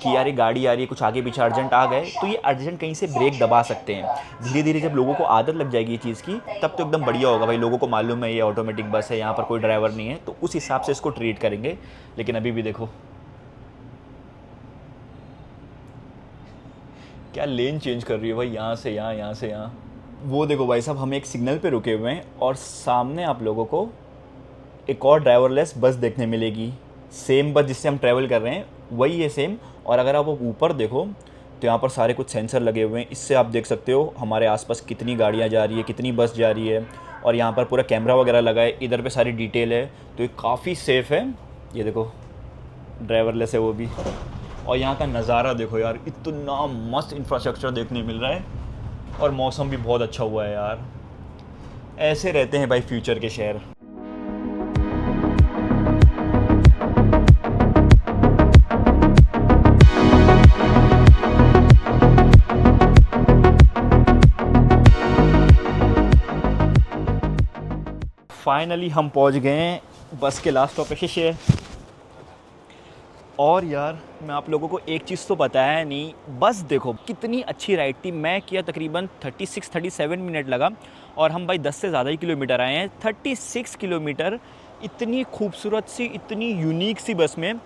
कि यार ये गाड़ी आ रही है, कुछ आगे पीछे अर्जेंट आ गए, तो ये अर्जेंट कहीं से ब्रेक दबा सकते हैं। धीरे धीरे जब लोगों को आदत लग जाएगी ये चीज़ की, तब तो एकदम बढ़िया होगा भाई। लोगों को मालूम है ये ऑटोमेटिक बस है, यहाँ पर कोई ड्राइवर नहीं है, तो उस हिसाब से इसको ट्रीट करेंगे। लेकिन अभी भी देखो क्या लेन चेंज कर रही है भाई, यहाँ से यहाँ, यहाँ से यहाँ। वो देखो भाई साहब, हम एक सिग्नल पे रुके हुए हैं और सामने आप लोगों को एक और ड्राइवरलेस बस देखने मिलेगी। सेम बस जिससे हम ट्रैवल कर रहे हैं वही है सेम। और अगर आप ऊपर देखो तो यहाँ पर सारे कुछ सेंसर लगे हुए हैं, इससे आप देख सकते हो हमारे आसपास कितनी गाड़ियाँ जा रही है, कितनी बस जा रही है। और यहाँ पर पूरा कैमरा वगैरह लगा है, इधर पे सारी डिटेल है, तो ये काफ़ी सेफ़ है। ये देखो ड्राइवरलेस है वो भी। और यहाँ का नज़ारा देखो यार, इतना मस्त इंफ्रास्ट्रक्चर देखने मिल रहा है, और मौसम भी बहुत अच्छा हुआ है यार। ऐसे रहते हैं भाई फ्यूचर के शहर। फाइनली हम पहुँच गए हैं बस के लास्ट स्टॉपेज। और यार मैं आप लोगों को एक चीज़ तो बताया नहीं, बस देखो कितनी अच्छी राइड थी। मैं किया तकरीबन 36-37 मिनट लगा, और हम भाई 10 से ज़्यादा ही किलोमीटर आए हैं। 36 किलोमीटर इतनी खूबसूरत सी, इतनी यूनिक सी बस में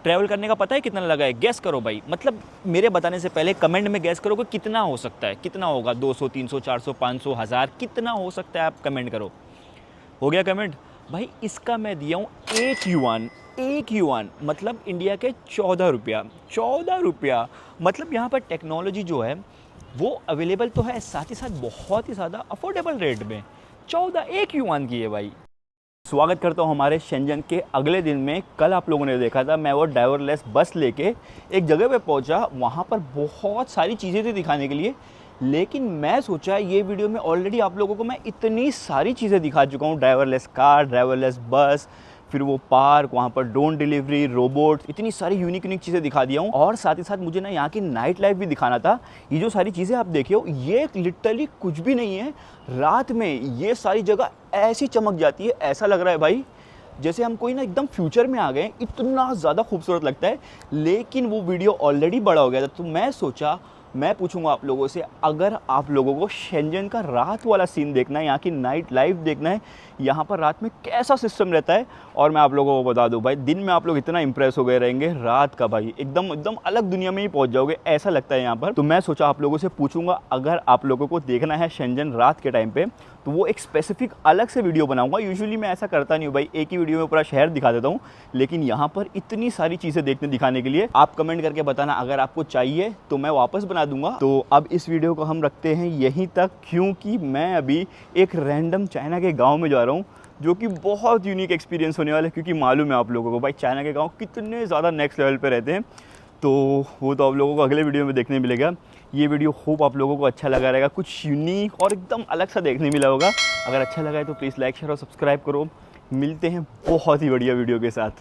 ट्रैवल करने का पता है कितना लगा है? गैस करो भाई, मतलब मेरे बताने से पहले कमेंट में गैस करो कि कितना हो सकता है, कितना होगा। 200, 300, 400, 500, 1000, कितना हो सकता है? आप कमेंट करो। हो गया कमेंट भाई? इसका मैं दिया हूँ 1 युआन। 1 युआन मतलब इंडिया के 14 रुपया। 14 रुपया मतलब यहाँ पर टेक्नोलॉजी जो है वो अवेलेबल तो है, साथ ही साथ बहुत ही ज़्यादा अफोर्डेबल रेट में। 1 युआन की है भाई। स्वागत करता हूँ हमारे शेंजन के अगले दिन में। कल आप लोगों ने देखा था मैं वो ड्राइवरलेस बस लेके एक जगह पे पहुँचा, वहाँ पर बहुत सारी चीज़ें थी दिखाने के लिए, लेकिन मैं सोचा ये वीडियो में ऑलरेडी आप लोगों को मैं इतनी सारी चीज़ें दिखा चुका हूँ। ड्राइवरलेस कार, ड्राइवरलेस बस, फिर वो पार्क, वहाँ पर ड्रोन डिलीवरी, रोबोट, इतनी सारी यूनिक चीज़ें दिखा दिया हूँ। और साथ ही साथ मुझे ना यहाँ की नाइट लाइफ भी दिखाना था। ये जो सारी चीज़ें आप देखे हो ये लिटरली कुछ भी नहीं है। रात में ये सारी जगह ऐसी चमक जाती है, ऐसा लग रहा है भाई जैसे हम कोई ना एकदम फ्यूचर में आ गए। इतना ज़्यादा खूबसूरत लगता है। लेकिन वो वीडियो ऑलरेडी बड़ा हो गया था, तो मैं सोचा मैं पूछूंगा आप लोगों से, अगर आप लोगों को शेंजन का रात वाला सीन देखना है, यहाँ की नाइट लाइफ देखना है, यहाँ पर रात में कैसा सिस्टम रहता है, और मैं आप लोगों को बता दूं भाई, दिन में आप लोग इतना इंप्रेस हो गए रहेंगे, रात का भाई एकदम अलग दुनिया में ही पहुँच जाओगे, ऐसा लगता है यहाँ पर। तो मैं सोचा आप लोगों से पूछूंगा, अगर आप लोगों को देखना है शेंजन रात के टाइम पे, तो वो एक स्पेसिफिक अलग से वीडियो बनाऊंगा। यूजुअली मैं ऐसा करता नहीं हूँ भाई, एक ही वीडियो में पूरा शहर दिखा देता हूँ, लेकिन यहाँ पर इतनी सारी चीज़ें दिखाने के लिए आप कमेंट करके बताना, अगर आपको चाहिए तो मैं वापस बना दूंगा। तो अब इस वीडियो को हम रखते हैं यहीं तक, क्योंकि मैं अभी एक रैंडम चाइना के गाँव में जा रहा हूँ, जो कि बहुत यूनिक एक्सपीरियंस होने वाला है। क्योंकि मालूम है आप लोगों को भाई चाइना के गाँव कितने ज़्यादा नेक्स्ट लेवल पे रहते हैं। तो वो तो आप लोगों को अगले वीडियो में देखने मिलेगा। ये वीडियो होप आप लोगों को अच्छा लगा रहेगा, कुछ यूनिक और एकदम अलग सा देखने मिला होगा। अगर अच्छा लगा है तो प्लीज़ लाइक शेयर और सब्सक्राइब करो। मिलते हैं बहुत ही बढ़िया वीडियो के साथ।